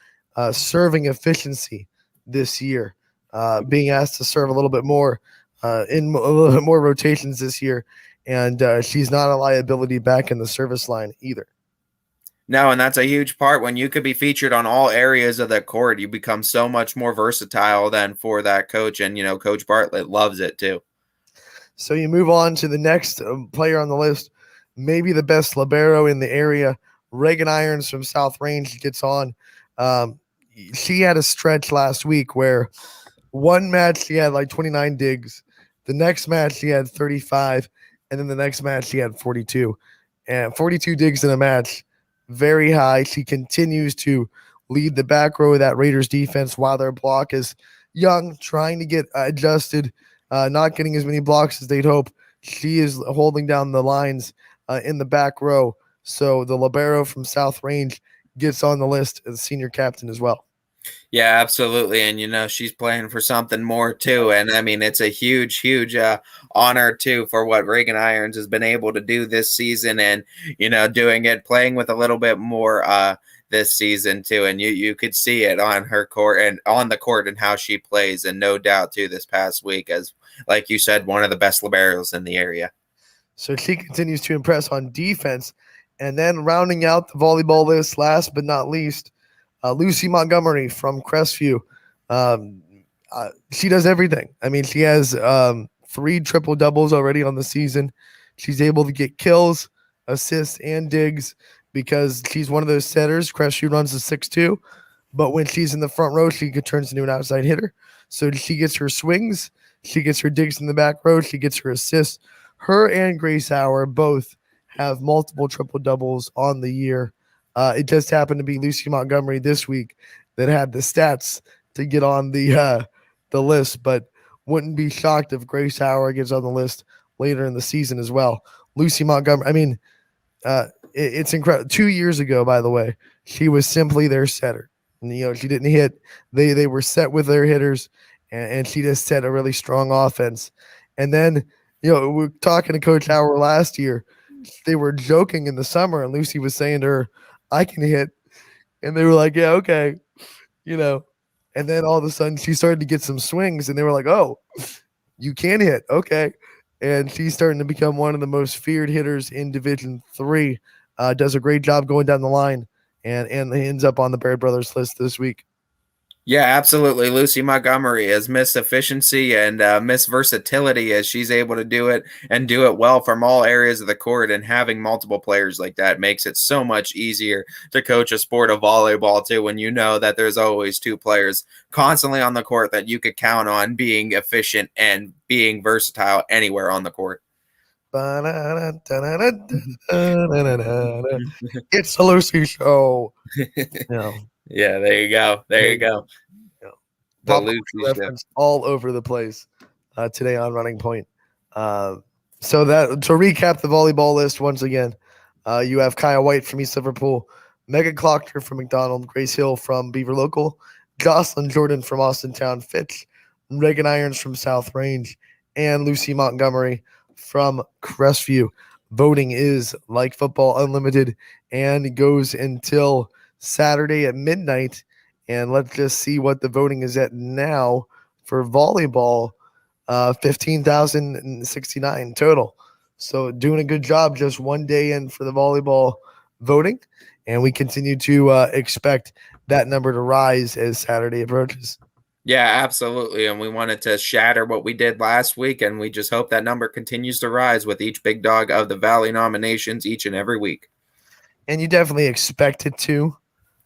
serving efficiency this year, being asked to serve a little bit more in a little bit more rotations this year. And she's not a liability back in the service line either. No, and that's a huge part. When you could be featured on all areas of the court, you become so much more versatile than for that coach. And, Coach Bartlett loves it too. So you move on to the next player on the list, maybe the best libero in the area. Reagan Irons from South Range gets on. She had a stretch last week where one match she had like 29 digs. The next match she had 35. And then the next match she had 42. And 42 digs in a match, very high. She continues to lead the back row of that Raiders defense while their block is young, trying to get adjusted, not getting as many blocks as they'd hope. She is holding down the lines in the back row. So the libero from South Range gets on the list as senior captain as well. Yeah, absolutely. And, she's playing for something more too. And I mean, it's a huge, huge honor too for what Reagan Irons has been able to do this season and, playing with a little bit more this season too. And you could see it on her court and on the court and how she plays. And no doubt too, this past week, as like you said, one of the best liberos in the area. So she continues to impress on defense. And then rounding out the volleyball list, last but not least, Lucy Montgomery from Crestview. She does everything. I mean, she has 3 triple doubles already on the season. She's able to get kills, assists, and digs because she's one of those setters. Crestview runs a 6'2", but when she's in the front row, she turns into an outside hitter. So she gets her swings, she gets her digs in the back row, she gets her assists. Her and Grace Hauer both have multiple triple doubles on the year. It just happened to be Lucy Montgomery this week that had the stats to get on the list, but wouldn't be shocked if Grace Hauer gets on the list later in the season as well. Lucy Montgomery, I mean, it's incredible. 2 years ago, by the way, she was simply their setter. And, she didn't hit. They were set with their hitters, and she just set a really strong offense. And then, we were talking to Coach Hauer last year. They were joking in the summer, and Lucy was saying to her, I can hit. And they were like, yeah, okay. And then all of a sudden she started to get some swings, and they were like, oh, you can hit. Okay. And she's starting to become one of the most feared hitters in Division III. Does a great job going down the line and ends up on the Baird Brothers list this week. Yeah, absolutely. Lucy Montgomery is Miss Efficiency and Miss Versatility as she's able to do it and do it well from all areas of the court. And having multiple players like that makes it so much easier to coach a sport of volleyball too, when you know that there's always 2 players constantly on the court that you could count on being efficient and being versatile anywhere on the court. It's the Lucy Show. Yeah, there you go. There you go. The Lucy reference all over the place today on Running Point. So that to recap the volleyball list once again, you have Kaya White from East Liverpool, Megan Clockter from McDonald, Grace Hill from Beaver Local, Jocelyn Jordan from Austintown Fitch, Reagan Irons from South Range, and Lucy Montgomery from Crestview. Voting is like football unlimited and goes until Saturday at midnight. And let's just see what the voting is at now for volleyball. 15,069 total. So doing a good job just one day in for the volleyball voting. And we continue to expect that number to rise as Saturday approaches. Yeah, absolutely. And we wanted to shatter what we did last week. And we just hope that number continues to rise with each Big Dog of the Valley nominations each and every week. And you definitely expect it to.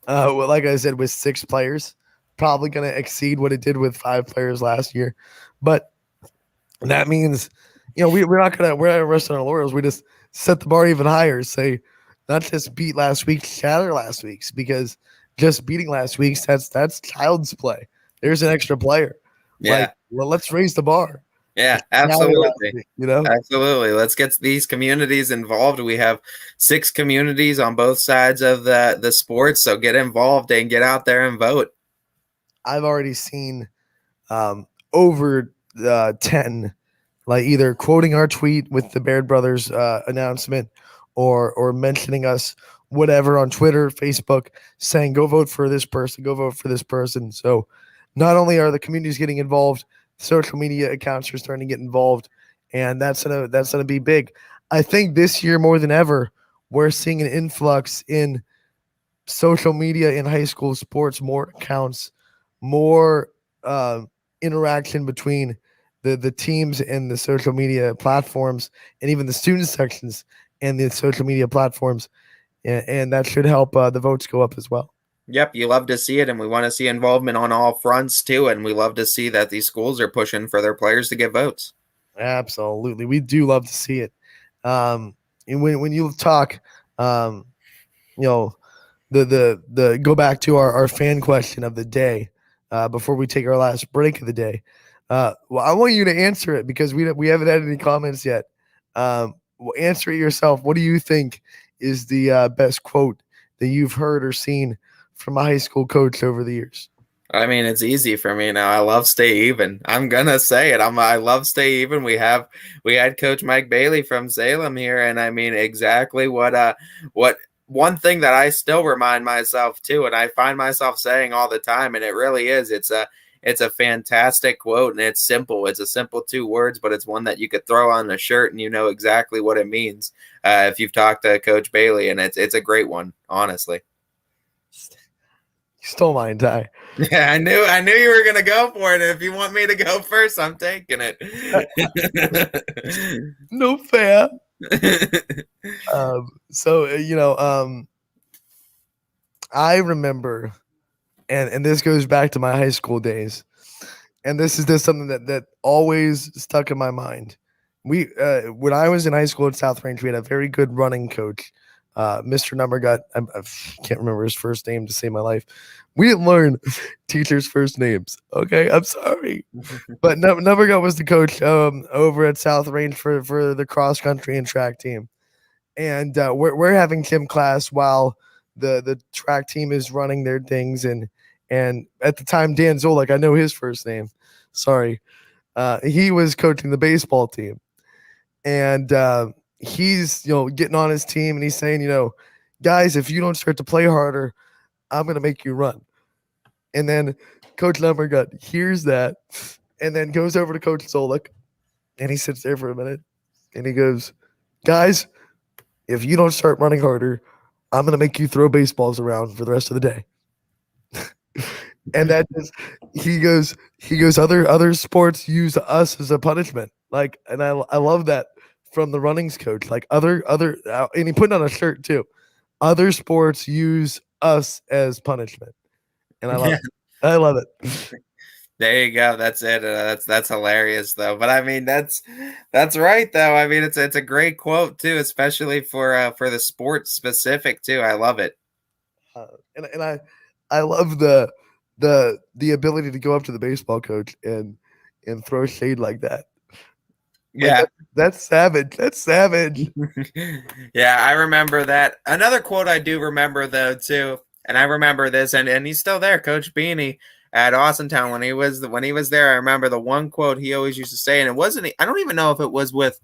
Well, like I said, with 6 players, probably going to exceed what it did with 5 players last year. But that means, we're not resting our laurels. We just set the bar even higher. Say, not just beat last week's, shatter last week's, because just beating last week's, that's child's play. There's an extra player. Yeah. Like, well, let's raise the bar. Yeah, absolutely. You know, absolutely. Let's get these communities involved. We have 6 communities on both sides of the sports, so get involved and get out there and vote. I've already seen over 10, like either quoting our tweet with the Baird Brothers announcement, or mentioning us, whatever, on Twitter, Facebook, saying go vote for this person, go vote for this person. So not only are the communities getting involved, social media accounts are starting to get involved, and that's gonna be big. I think this year more than ever, we're seeing an influx in social media in high school sports, more accounts, more interaction between the teams and the social media platforms, and even the student sections and the social media platforms, and that should help the votes go up as well. Yep, you love to see it, and we want to see involvement on all fronts too, and we love to see that these schools are pushing for their players to get votes. Absolutely, we do love to see it. And when you talk, the go back to our fan question of the day before we take our last break of the day. Well, I want you to answer it because we haven't had any comments yet. Well, answer it yourself. What do you think is the best quote that you've heard or seen from a high school coach over the years? I mean, it's easy for me now. I love stay even. I'm gonna say it. I love stay even. We had Coach Mike Bailey from Salem here, and I mean exactly what one thing that I still remind myself too, and I find myself saying all the time, and it really is. It's a fantastic quote, and it's simple. It's a simple 2 words, but it's one that you could throw on a shirt and you know exactly what it means if you've talked to Coach Bailey, and it's a great one, honestly. You stole mine, Ty. Yeah, I knew you were gonna go for it. If you want me to go first, I'm taking it. No fair. I remember, and this goes back to my high school days, and this is just something that always stuck in my mind. We when I was in high school at South Range, we had a very good running coach, Mr. Numbergut. I can't remember his first name to save my life. We didn't learn teachers' first names. Okay, I'm sorry, but Numbergut was the coach over at South Range for the cross country and track team, and we're having gym class while the track team is running their things, and at the time Dan Zolik, I know his first name. Sorry, he was coaching the baseball team, and he's getting on his team, and he's saying, guys, if you don't start to play harder, I'm going to make you run. And then Coach Lumbergut hears that and then goes over to Coach Zolik, and he sits there for a minute, and he goes, guys, if you don't start running harder, I'm going to make you throw baseballs around for the rest of the day. And that is, he goes, other sports use us as a punishment. Like, and I love that from the runnings coach, like other, and he put on a shirt too. Other sports use us as punishment, and I love it. I love it. There you go. That's it. That's hilarious though. But I mean, that's right though. I mean, it's a great quote too, especially for the sport specific too. I love it. And I love the ability to go up to the baseball coach and throw shade like that. Yeah, like that's savage. That's savage. Yeah, I remember that. Another quote I do remember though too, and I remember this, and he's still there, Coach Beanie at Austintown when he was there. I remember the one quote he always used to say, and it wasn't. I don't even know if it was with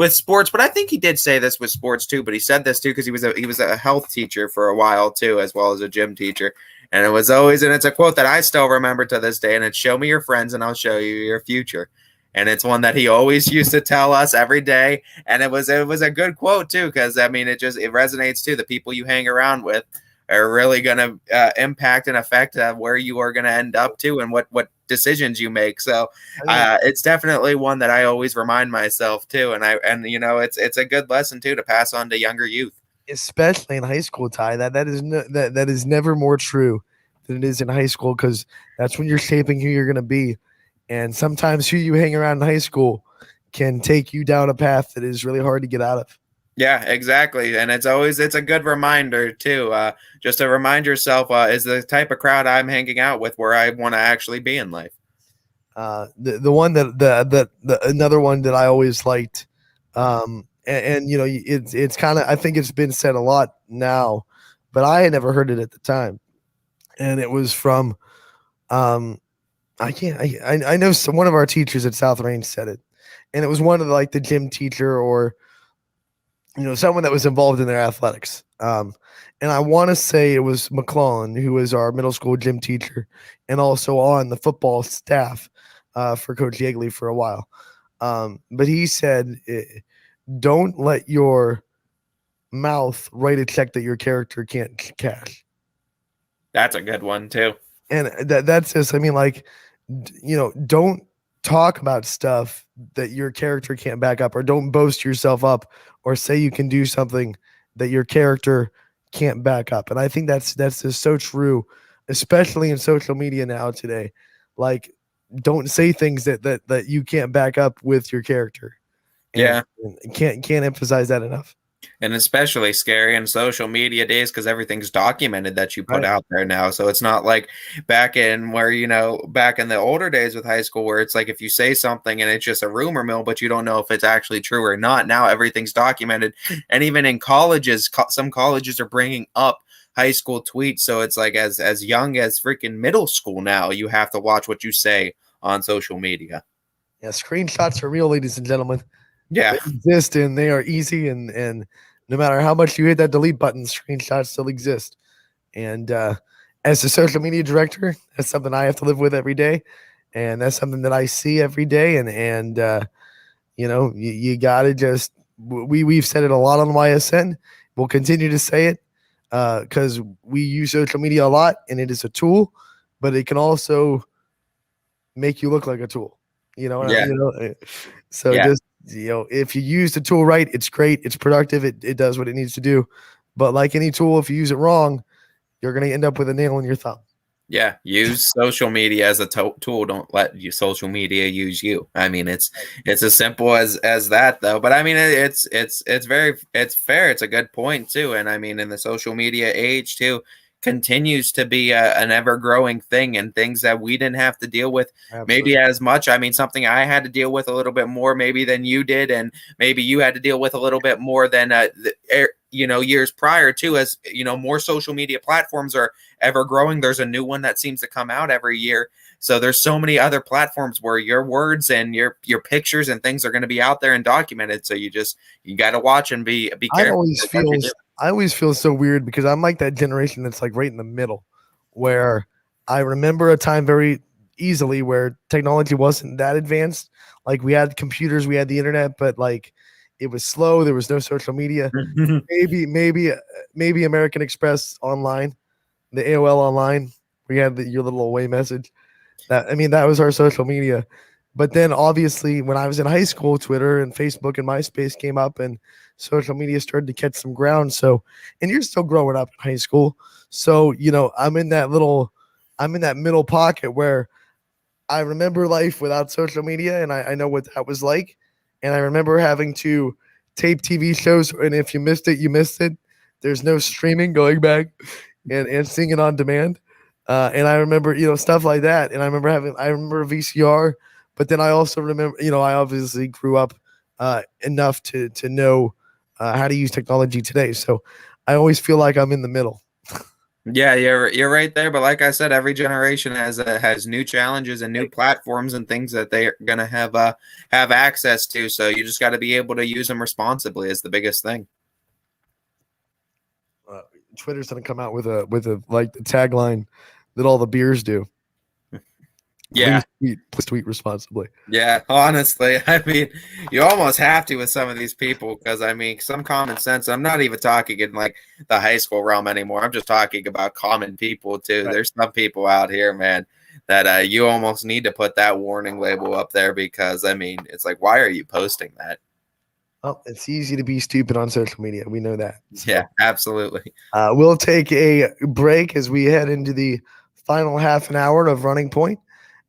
sports, but I think he did say this with sports too. But he said this too because he was a health teacher for a while too, as well as a gym teacher. And it was always, and it's a quote that I still remember to this day, and it's "Show me your friends, and I'll show you your future." And it's one that he always used to tell us every day. And it was a good quote too, because I mean, it resonates too. The people you hang around with are really going to impact and affect where you are going to end up to and what decisions you make. So it's definitely one that I always remind myself too. And it's a good lesson too to pass on to younger youth, especially in high school. Ty, that is never more true than it is in high school, because that's when you're shaping who you're going to be. And sometimes who you hang around in high school can take you down a path that is really hard to get out of. Yeah, exactly. And it's a good reminder too. Just to remind yourself, is the type of crowd I'm hanging out with where I want to actually be in life. The one that another one that I always liked, and you know, it's kind of, I think it's been said a lot now, but I had never heard it at the time, and it was from I know one of our teachers at South Range said it, and it was one of the gym teacher or someone that was involved in their athletics. And I want to say it was McClellan, who was our middle school gym teacher and also on the football staff for Coach Yeagley for a while. But he said, don't let your mouth write a check that your character can't cash. That's a good one too. And that's just, I mean, don't talk about stuff that your character can't back up, or don't boast yourself up or say you can do something that your character can't back up. And I think that's just so true, especially in social media now today. Like, don't say things that you can't back up with your character. And can't emphasize that enough. And especially scary in social media days because everything's documented that you put out there now. So it's not like back in back in the older days with high school where it's like if you say something and it's just a rumor mill, but you don't know if it's actually true or not. Now everything's documented. And even in colleges, some colleges are bringing up high school tweets. So it's like as young as freaking middle school now, you have to watch what you say on social media. Yeah, screenshots are real, ladies and gentlemen. Yeah, they exist and they are easy, and no matter how much you hit that delete button, screenshots still exist. And as a social media director, that's something I have to live with every day, and that's something that I see every day. And you gotta just we've said it a lot on YSN. We'll continue to say it because we use social media a lot, and it is a tool, but it can also make you look like a tool. Just. If you use the tool right, it's great. It's productive. It does what it needs to do. But like any tool, if you use it wrong, you're going to end up with a nail in your thumb. Yeah. Use social media as a tool. Don't let social media use you. I mean, it's as simple as that though. But I mean, it's fair. It's a good point too. And I mean, in the social media age too, continues to be an ever-growing thing, and things that we didn't have to deal with maybe as much. I mean, something I had to deal with a little bit more maybe than you did, and maybe you had to deal with a little bit more than years prior to. As more social media platforms are ever growing, there's a new one that seems to come out every year. So there's so many other platforms where your words and your pictures and things are going to be out there and documented. So you got to watch and be careful. I always feel so weird because I'm like that generation that's like right in the middle, where I remember a time very easily where technology wasn't that advanced. Like we had computers, we had the internet, but like it was slow. There was no social media. maybe American Express online, the AOL online. We had your little away message. That was our social media. But then obviously when I was in high school, Twitter and Facebook and MySpace came up and social media started to catch some ground. So, and you're still growing up in high school. So, I'm in that middle pocket where I remember life without social media, and I know what that was like. And I remember having to tape TV shows, and if you missed it, you missed it. There's no streaming going back and seeing it on demand. And I remember, stuff like that. And I remember VCR, but then I also remember, I obviously grew up enough to know how to use technology today. So I always feel like I'm in the middle. Yeah, you're right there. But like I said, every generation has new challenges and new platforms and things that they're gonna have access to. So you just got to be able to use them responsibly is the biggest thing. Twitter's gonna come out with a like the tagline that all the beers do. Yeah, please tweet responsibly. Yeah, honestly, I mean, you almost have to with some of these people because I mean, some common sense. I'm not even talking in like the high school realm anymore. I'm just talking about common people too. Right. There's some people out here, man, that you almost need to put that warning label up there because I mean, it's like, why are you posting that? Well, it's easy to be stupid on social media. We know that. So, yeah, absolutely. We'll take a break as we head into the final half an hour of Running Point.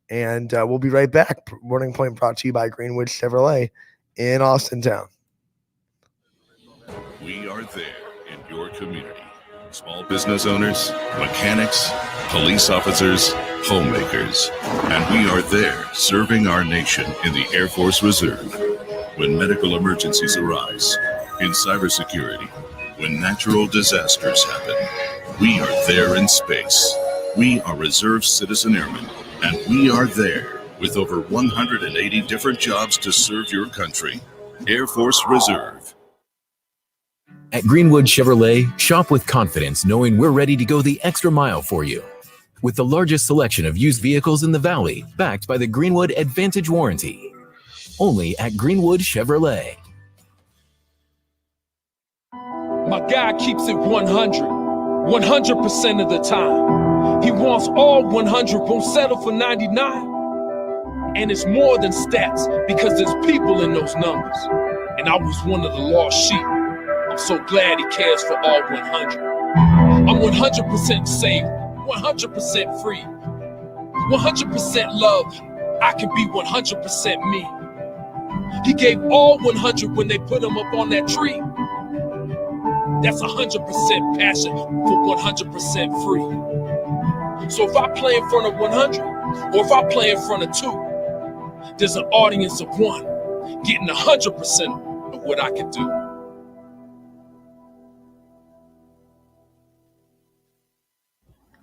And we'll be right back. Running Point brought to you by Greenwood Chevrolet in Austin Town. We are there in your community. Small business owners, mechanics, police officers, homemakers. And we are there serving our nation in the Air Force Reserve. When medical emergencies arise, in cybersecurity, when natural disasters happen, we are there in space. We are Reserve Citizen Airmen, and we are there with over 180 different jobs to serve your country. Air Force Reserve. At Greenwood Chevrolet, shop with confidence knowing we're ready to go the extra mile for you. With the largest selection of used vehicles in the Valley, backed by the Greenwood Advantage Warranty. Only at Greenwood Chevrolet. My guy keeps it 100% of the time. He wants all 100, won't settle for 99. And it's more than stats because there's people in those numbers. And I was one of the lost sheep. I'm so glad he cares for all 100. I'm 100% safe, 100% free, 100% love. I can be 100% me. He gave all 100 when they put him up on that tree. That's 100% passion for 100% free. So if I play in front of 100, or if I play in front of 2, there's an audience of 1 getting 100% of what I can do.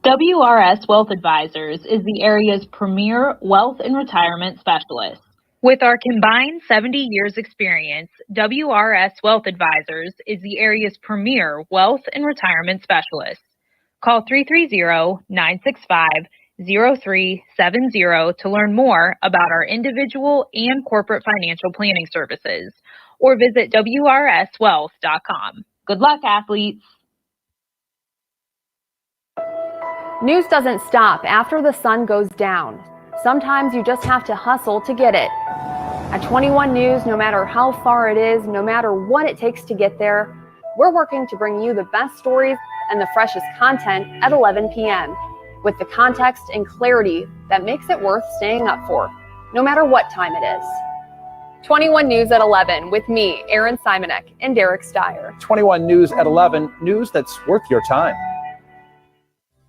WRS Wealth Advisors is the area's premier wealth and retirement specialist. With our combined 70 years experience, WRS Wealth Advisors is the area's premier wealth and retirement specialist. Call 330-965-0370 to learn more about our individual and corporate financial planning services, or visit WRSwealth.com. Good luck, athletes. News doesn't stop after the sun goes down. Sometimes you just have to hustle to get it. At 21 News, no matter how far it is, no matter what it takes to get there, we're working to bring you the best stories and the freshest content at 11 p.m. with the context and clarity that makes it worth staying up for, no matter what time it is. 21 News at 11 with me, Aaron Simonek, and Derek Steyer. 21 News at 11, news that's worth your time.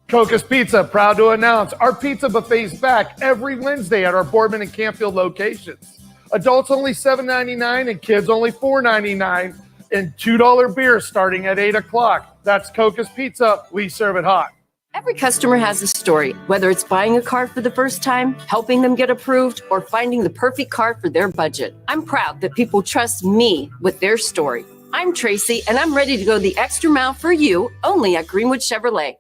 Cocos Pizza, proud to announce our pizza buffet's back every Wednesday at our Boardman and Campfield locations. Adults only $7.99 and kids only $4.99, and $2 beer starting at 8 o'clock. That's Cocos Pizza. We serve it hot. Every customer has a story, whether it's buying a car for the first time, helping them get approved, or finding the perfect car for their budget. I'm proud that people trust me with their story. I'm Tracy, and I'm ready to go the extra mile for you, only at Greenwood Chevrolet.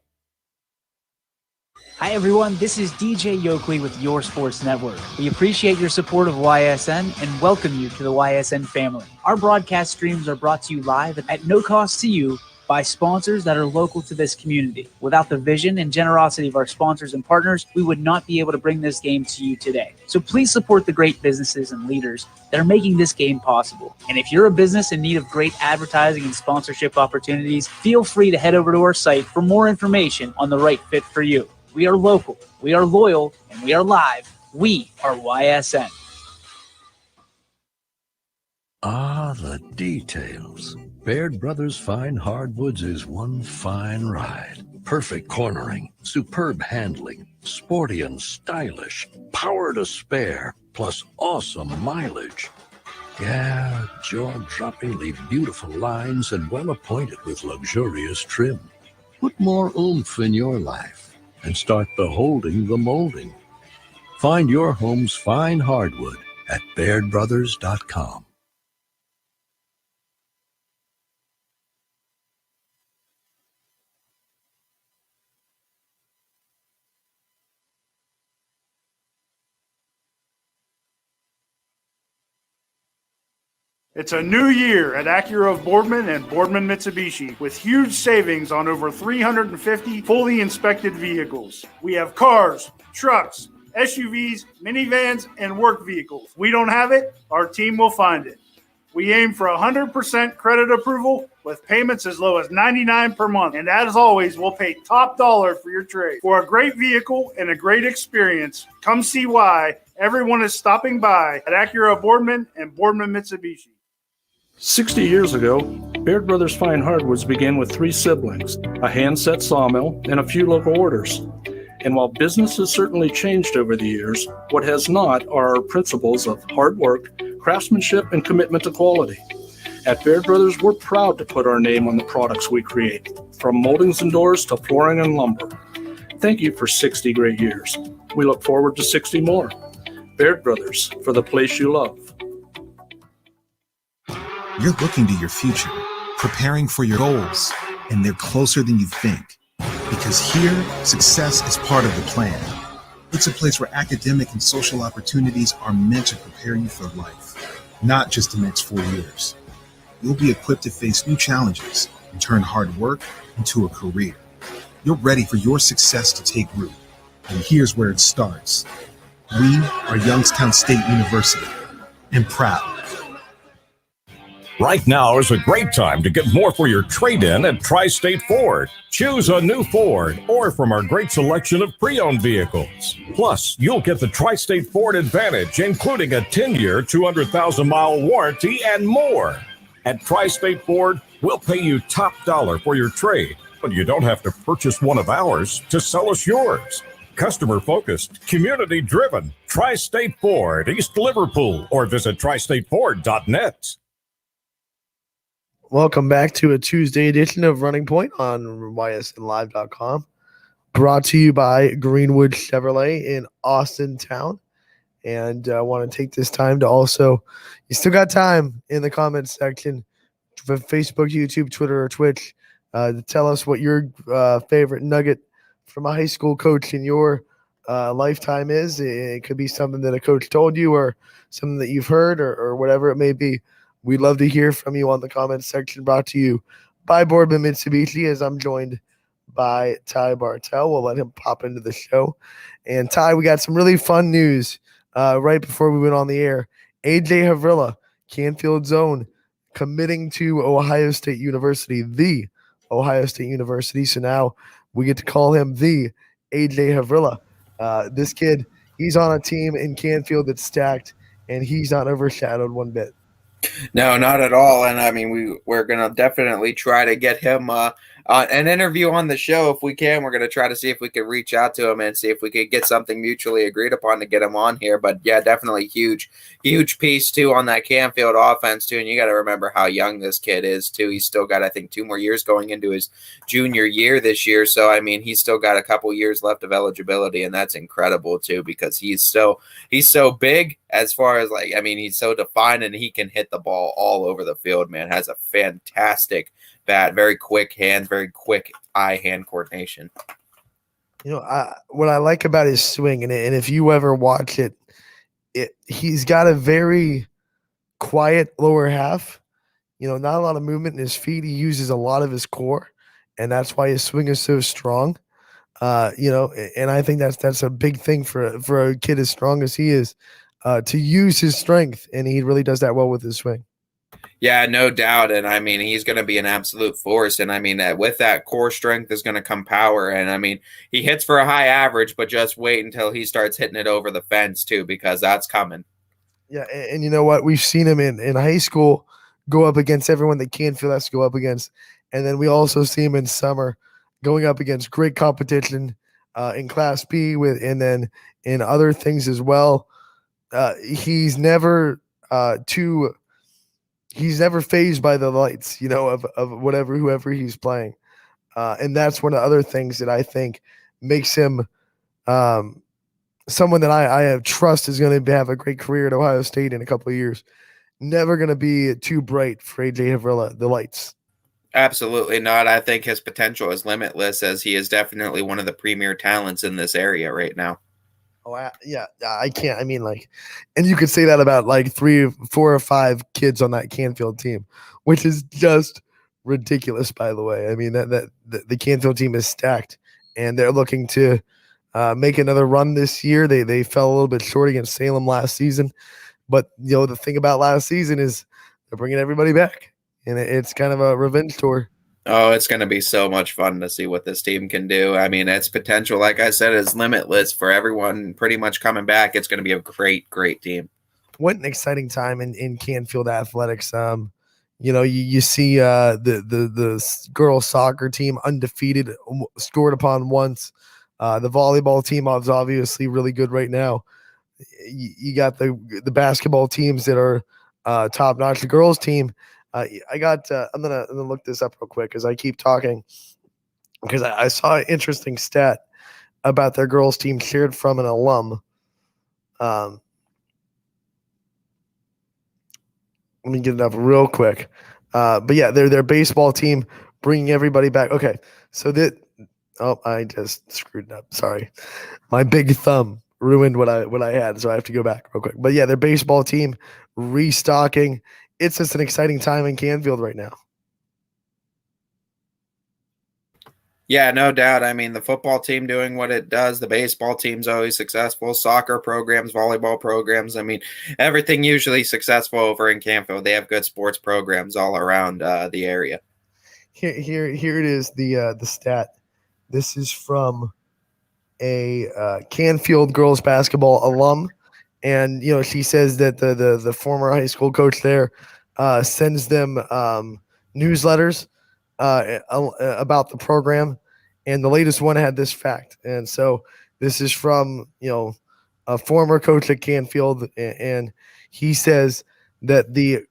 Hi everyone, this is DJ Yoakley with Your Sports Network. We appreciate your support of YSN and welcome you to the YSN family. Our broadcast streams are brought to you live at no cost to you by sponsors that are local to this community. Without the vision and generosity of our sponsors and partners, we would not be able to bring this game to you today. So please support the great businesses and leaders that are making this game possible. And if you're a business in need of great advertising and sponsorship opportunities, feel free to head over to our site for more information on the right fit for you. We are local, we are loyal, and we are live. We are YSN. Ah, the details. Baird Brothers Fine Hardwoods is one fine ride. Perfect cornering, superb handling, sporty and stylish, power to spare, plus awesome mileage. Yeah, jaw-droppingly beautiful lines and well appointed with luxurious trim. Put more oomph in your life and start beholding the molding. Find your home's fine hardwood at BairdBrothers.com. It's a new year at Acura of Boardman and Boardman Mitsubishi with huge savings on over 350 fully inspected vehicles. We have cars, trucks, SUVs, minivans, and work vehicles. We don't have it, our team will find it. We aim for 100% credit approval with payments as low as $99 per month. And as always, we'll pay top dollar for your trade. For a great vehicle and a great experience, come see why everyone is stopping by at Acura of Boardman and Boardman Mitsubishi. 60 years ago, Baird Brothers Fine Hardwoods began with 3 siblings, a hand-set sawmill, and a few local orders. And while business has certainly changed over the years, what has not are our principles of hard work, craftsmanship, and commitment to quality. At Baird Brothers, we're proud to put our name on the products we create, from moldings and doors to flooring and lumber. Thank you for 60 great years. We look forward to 60 more. Baird Brothers, for the place you love. You're looking to your future, preparing for your goals, and they're closer than you think. Because here, success is part of the plan. It's a place where academic and social opportunities are meant to prepare you for life, not just the next 4 years. You'll be equipped to face new challenges and turn hard work into a career. You're ready for your success to take root. And here's where it starts. We are Youngstown State University, and proud. Right now is a great time to get more for your trade-in at Tri-State Ford. Choose a new Ford or from our great selection of pre-owned vehicles. Plus, you'll get the Tri-State Ford Advantage, including a 10-year, 200,000-mile warranty and more. At Tri-State Ford, we'll pay you top dollar for your trade, but you don't have to purchase one of ours to sell us yours. Customer-focused, community-driven. Tri-State Ford, East Liverpool, or visit tristateford.net. Welcome back to a Tuesday edition of Running Point on YSNLive.com. Brought to you by Greenwood Chevrolet in Austintown. And I want to take this time to also, you still got time in the comments section for Facebook, YouTube, Twitter, or Twitch to tell us what your favorite nugget from a high school coach in your lifetime is. It could be something that a coach told you or something that you've heard or whatever it may be. We'd love to hear from you on the comments section, brought to you by Boardman Mitsubishi, as I'm joined by Ty Bartell. We'll let him pop into the show. And Ty, we got some really fun news right before we went on the air. AJ Havrilla, Canfield's own, committing to Ohio State University, the Ohio State University. So now we get to call him the AJ Havrilla. This kid, he's on a team in Canfield that's stacked, and he's not overshadowed one bit. No, not at all. And I mean, we're going to definitely try to get him an interview on the show if we can. We're going to try to see if we can reach out to him and see if we could get something mutually agreed upon to get him on here. But yeah, definitely huge piece too on that Canfield offense too. And you got to remember how young this kid is too. He's still got, I think, 2 more years going into his junior year this year. So, I mean, he's still got a couple years left of eligibility, and that's incredible too, because he's so big as far as like, I mean, he's so defined and he can hit the ball all over the field, man. Has a fantastic bat, very quick hands, very quick eye-hand coordination. You know, what I like about his swing, and if you ever watch it, he's got a very quiet lower half. You know, not a lot of movement in his feet. He uses a lot of his core, and that's why his swing is so strong. You know, and I think that's a big thing for a kid as strong as he is, to use his strength, and he really does that well with his swing. Yeah, no doubt. And I mean, he's going to be an absolute force. And I mean, with that core strength is going to come power. And I mean, he hits for a high average, but just wait until he starts hitting it over the fence too, because that's coming. Yeah. And you know what? We've seen him in high school go up against everyone that Canfield has to go up against. And then we also see him in summer going up against great competition in Class B and then in other things as well. He's never he's never fazed by the lights, you know, of whoever he's playing. And that's one of the other things that I think makes him someone that I have trust is going to have a great career at Ohio State in a couple of years. Never going to be too bright for AJ Havrilla, the lights. Absolutely not. I think his potential is limitless, as he is definitely one of the premier talents in this area right now. Oh, yeah, I can't. I mean, like, and you could say that about like 3, 4, or 5 kids on that Canfield team, which is just ridiculous, by the way. I mean, that the Canfield team is stacked, and they're looking to make another run this year. They fell a little bit short against Salem last season, but you know, the thing about last season is they're bringing everybody back, and it's kind of a revenge tour. Oh, it's going to be so much fun to see what this team can do. I mean, its potential, like I said, is limitless for everyone pretty much coming back. It's going to be a great, great team. What an exciting time in Canfield athletics. You You see the girls soccer team undefeated, scored upon once. The volleyball team is obviously really good right now. You got the basketball teams that are top notch. The girls team, I'm gonna look this up real quick as I keep talking, because I saw an interesting stat about their girls team shared from an alum. Let me get it up real quick. But yeah, their baseball team bringing everybody back. Okay, so I just screwed it up. Sorry, my big thumb ruined what I had, so I have to go back real quick. But yeah, their baseball team restocking. It's just an exciting time in Canfield right now. Yeah, no doubt. I mean, the football team doing what it does. The baseball team's always successful. Soccer programs, volleyball programs. I mean, everything usually successful over in Canfield. They have good sports programs all around the area. Here it is. The stat. This is from a Canfield girls basketball alum, and she says that the former high school coach there sends them newsletters about the program, and the latest one had this fact. And so this is from a former coach at Canfield, and he says that the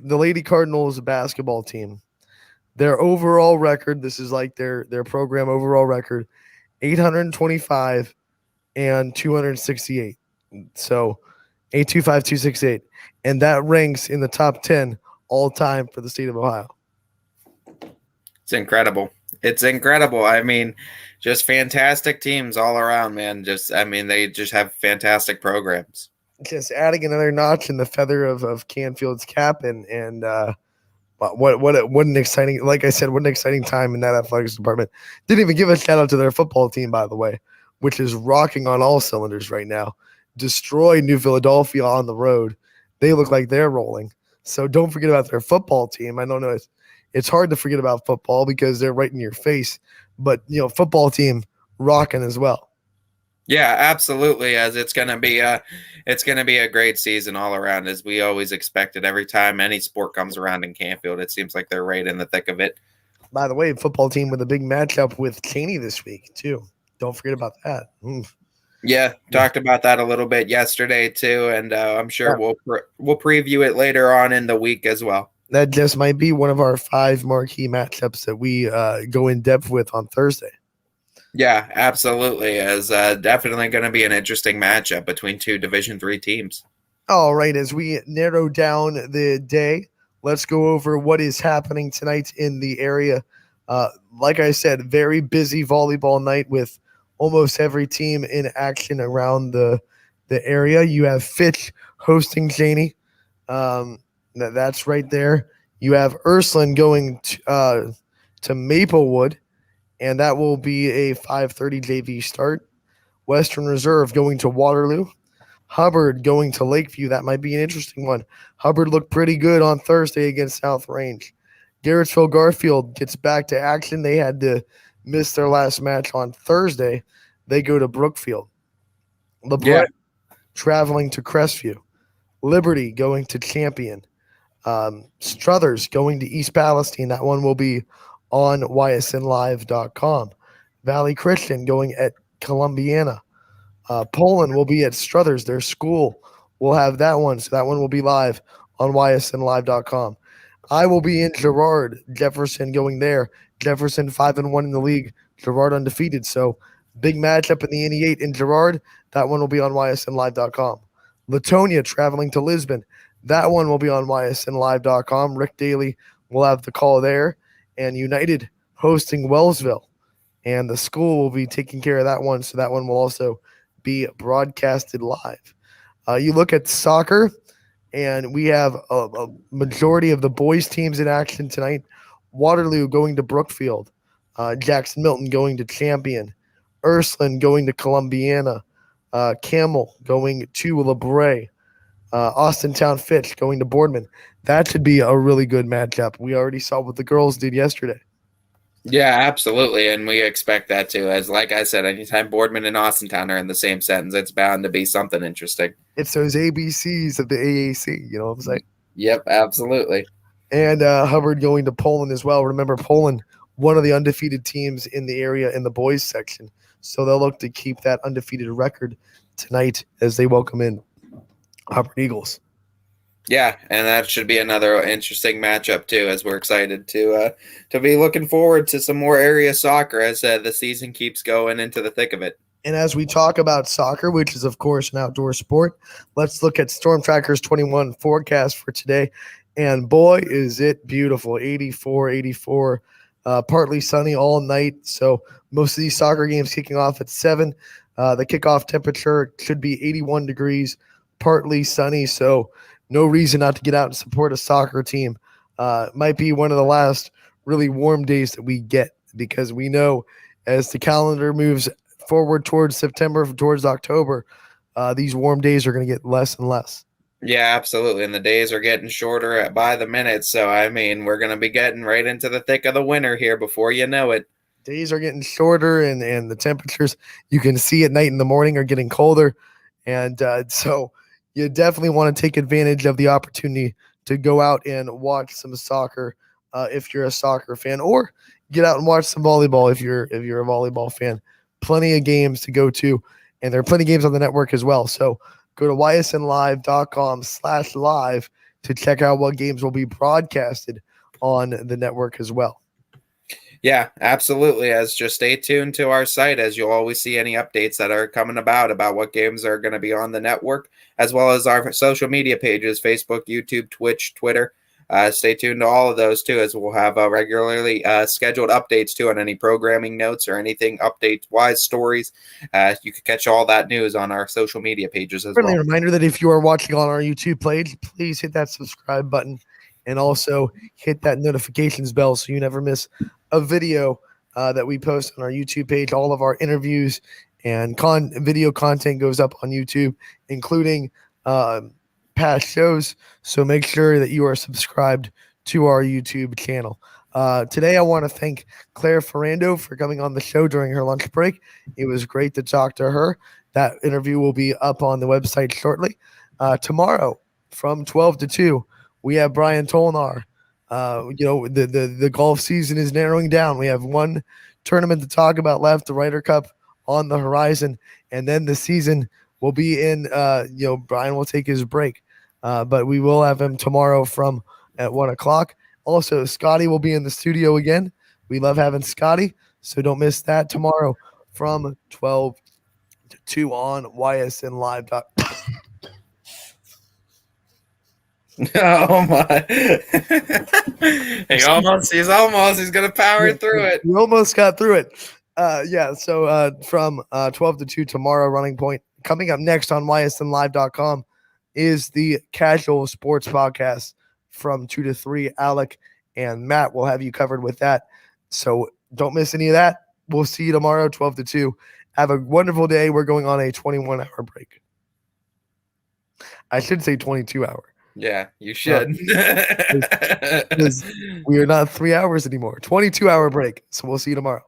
Lady Cardinals basketball team, their overall record, this is like their program overall record, 825 and 268. So 825, 268, and that ranks in the top 10 all time for the state of Ohio. It's incredible. It's incredible. I mean, just fantastic teams all around, man. They just have fantastic programs. Just adding another notch in the feather of Canfield's cap, and what an exciting, like I said, what an exciting time in that athletics department. Didn't even give a shout out to their football team, by the way, which is rocking on all cylinders right now. Destroy New Philadelphia on the road. They look like they're rolling. So don't forget about their football team. I don't know. It's hard to forget about football because they're right in your face, but football team rocking as well. Yeah, absolutely. As it's gonna be a great season all around, as we always expected. Every time any sport comes around in Canfield, it seems like they're right in the thick of it. By the way, football team with a big matchup with Cheney this week too. Don't forget about that. Yeah, talked about that a little bit yesterday too, and I'm sure we'll preview it later on in the week as well. That just might be one of our 5 marquee matchups that we go in depth with on Thursday. Yeah, absolutely. As definitely going to be an interesting matchup between 2 Division III teams. All right, as we narrow down the day, let's go over what is happening tonight in the area. Like I said, very busy volleyball night with almost every team in action around the area. You have Fitch hosting Cheney. That's right there. You have Ursuline going to Maplewood, and that will be a 5:30 JV start. Western Reserve going to Waterloo. Hubbard going to Lakeview. That might be an interesting one. Hubbard looked pretty good on Thursday against South Range. Garrettsville Garfield gets back to action. They had to miss their last match on Thursday. They go to Brookfield. LeBret traveling to Crestview. Liberty going to Champion. Struthers going to East Palestine. That one will be on ysnlive.com. Valley Christian going at Columbiana. Poland will be at Struthers. Their school will have that one. So that one will be live on ysnlive.com. I will be in Girard. Jefferson going there. Jefferson 5-1 in the league. Girard undefeated. So big matchup in the NE8 in Girard. That one will be on ysnlive.com. Latonia traveling to Lisbon. That one will be on ysnlive.com. Rick Daly will have the call there. And United hosting Wellsville. And the school will be taking care of that one. So that one will also be broadcasted live. You look at soccer, and we have a majority of the boys' teams in action tonight. Waterloo going to Brookfield. Jackson Milton going to Champion. Ursuline going to Columbiana. Camel going to LeBray. Austintown Fitch going to Boardman. That should be a really good matchup. We already saw what the girls did yesterday. Yeah, absolutely, and we expect that too. As like I said, anytime Boardman and Austintown are in the same sentence, it's bound to be something interesting. It's those ABCs of the AAC, you know what I'm saying? Yep, absolutely. And Hubbard going to Poland as well. Remember, Poland, one of the undefeated teams in the area in the boys section. So they'll look to keep that undefeated record tonight as they welcome in Hubbard Eagles. Yeah, and that should be another interesting matchup too, as we're excited to be looking forward to some more area soccer as the season keeps going into the thick of it. And as we talk about soccer, which is, of course, an outdoor sport, let's look at Storm Tracker's 21 forecast for today. And boy, is it beautiful. 84, partly sunny all night. So most of these soccer games kicking off at 7. The kickoff temperature should be 81 degrees, partly sunny. So no reason not to get out and support a soccer team. Might be one of the last really warm days that we get, because we know as the calendar moves forward towards September, towards October, these warm days are going to get less and less. Yeah, absolutely. And the days are getting shorter by the minute. So, I mean, we're going to be getting right into the thick of the winter here before you know it. Days are getting shorter, and the temperatures you can see at night and the morning are getting colder. And so you definitely want to take advantage of the opportunity to go out and watch some soccer if you're a soccer fan, or get out and watch some volleyball if you're a volleyball fan. Plenty of games to go to, and there are plenty of games on the network as well. So go to ysnlive.com/live to check out what games will be broadcasted on the network as well. Yeah, absolutely. Just stay tuned to our site, as you'll always see any updates that are coming about what games are going to be on the network, as well as our social media pages, Facebook, YouTube, Twitch, Twitter. Stay tuned to all of those too, as we'll have regularly scheduled updates too on any programming notes or anything update-wise stories. You can catch all that news on our social media pages as well. Friendly reminder that if you are watching on our YouTube page, please hit that subscribe button and also hit that notifications bell so you never miss a video that we post on our YouTube page. All of our interviews and video content goes up on YouTube, including past shows. So make sure that you are subscribed to our YouTube channel. Today, I want to thank Claire Ferrando for coming on the show during her lunch break. It was great to talk to her. That interview will be up on the website shortly. Tomorrow from 12 to 2, we have Brian Tolnar. The golf season is narrowing down. We have one tournament to talk about left, the Ryder Cup on the horizon, and then the season will be in. Brian will take his break, but we will have him tomorrow at 1 o'clock. Also, Scotty will be in the studio again. We love having Scotty, so don't miss that tomorrow from 12 to 2 on YSNLive.com. Oh my. He's gonna power through it. We almost got through it. So from 12 to 2 tomorrow, Running Point. Coming up next on YSNLive.com is the Casual Sports Podcast from 2 to 3. Alec and Matt will have you covered with that. So don't miss any of that. We'll see you tomorrow, 12 to 2. Have a wonderful day. We're going on a 21-hour break. I should say 22-hour. Yeah, you should. Because we are not 3 hours anymore. 22-hour break. So we'll see you tomorrow.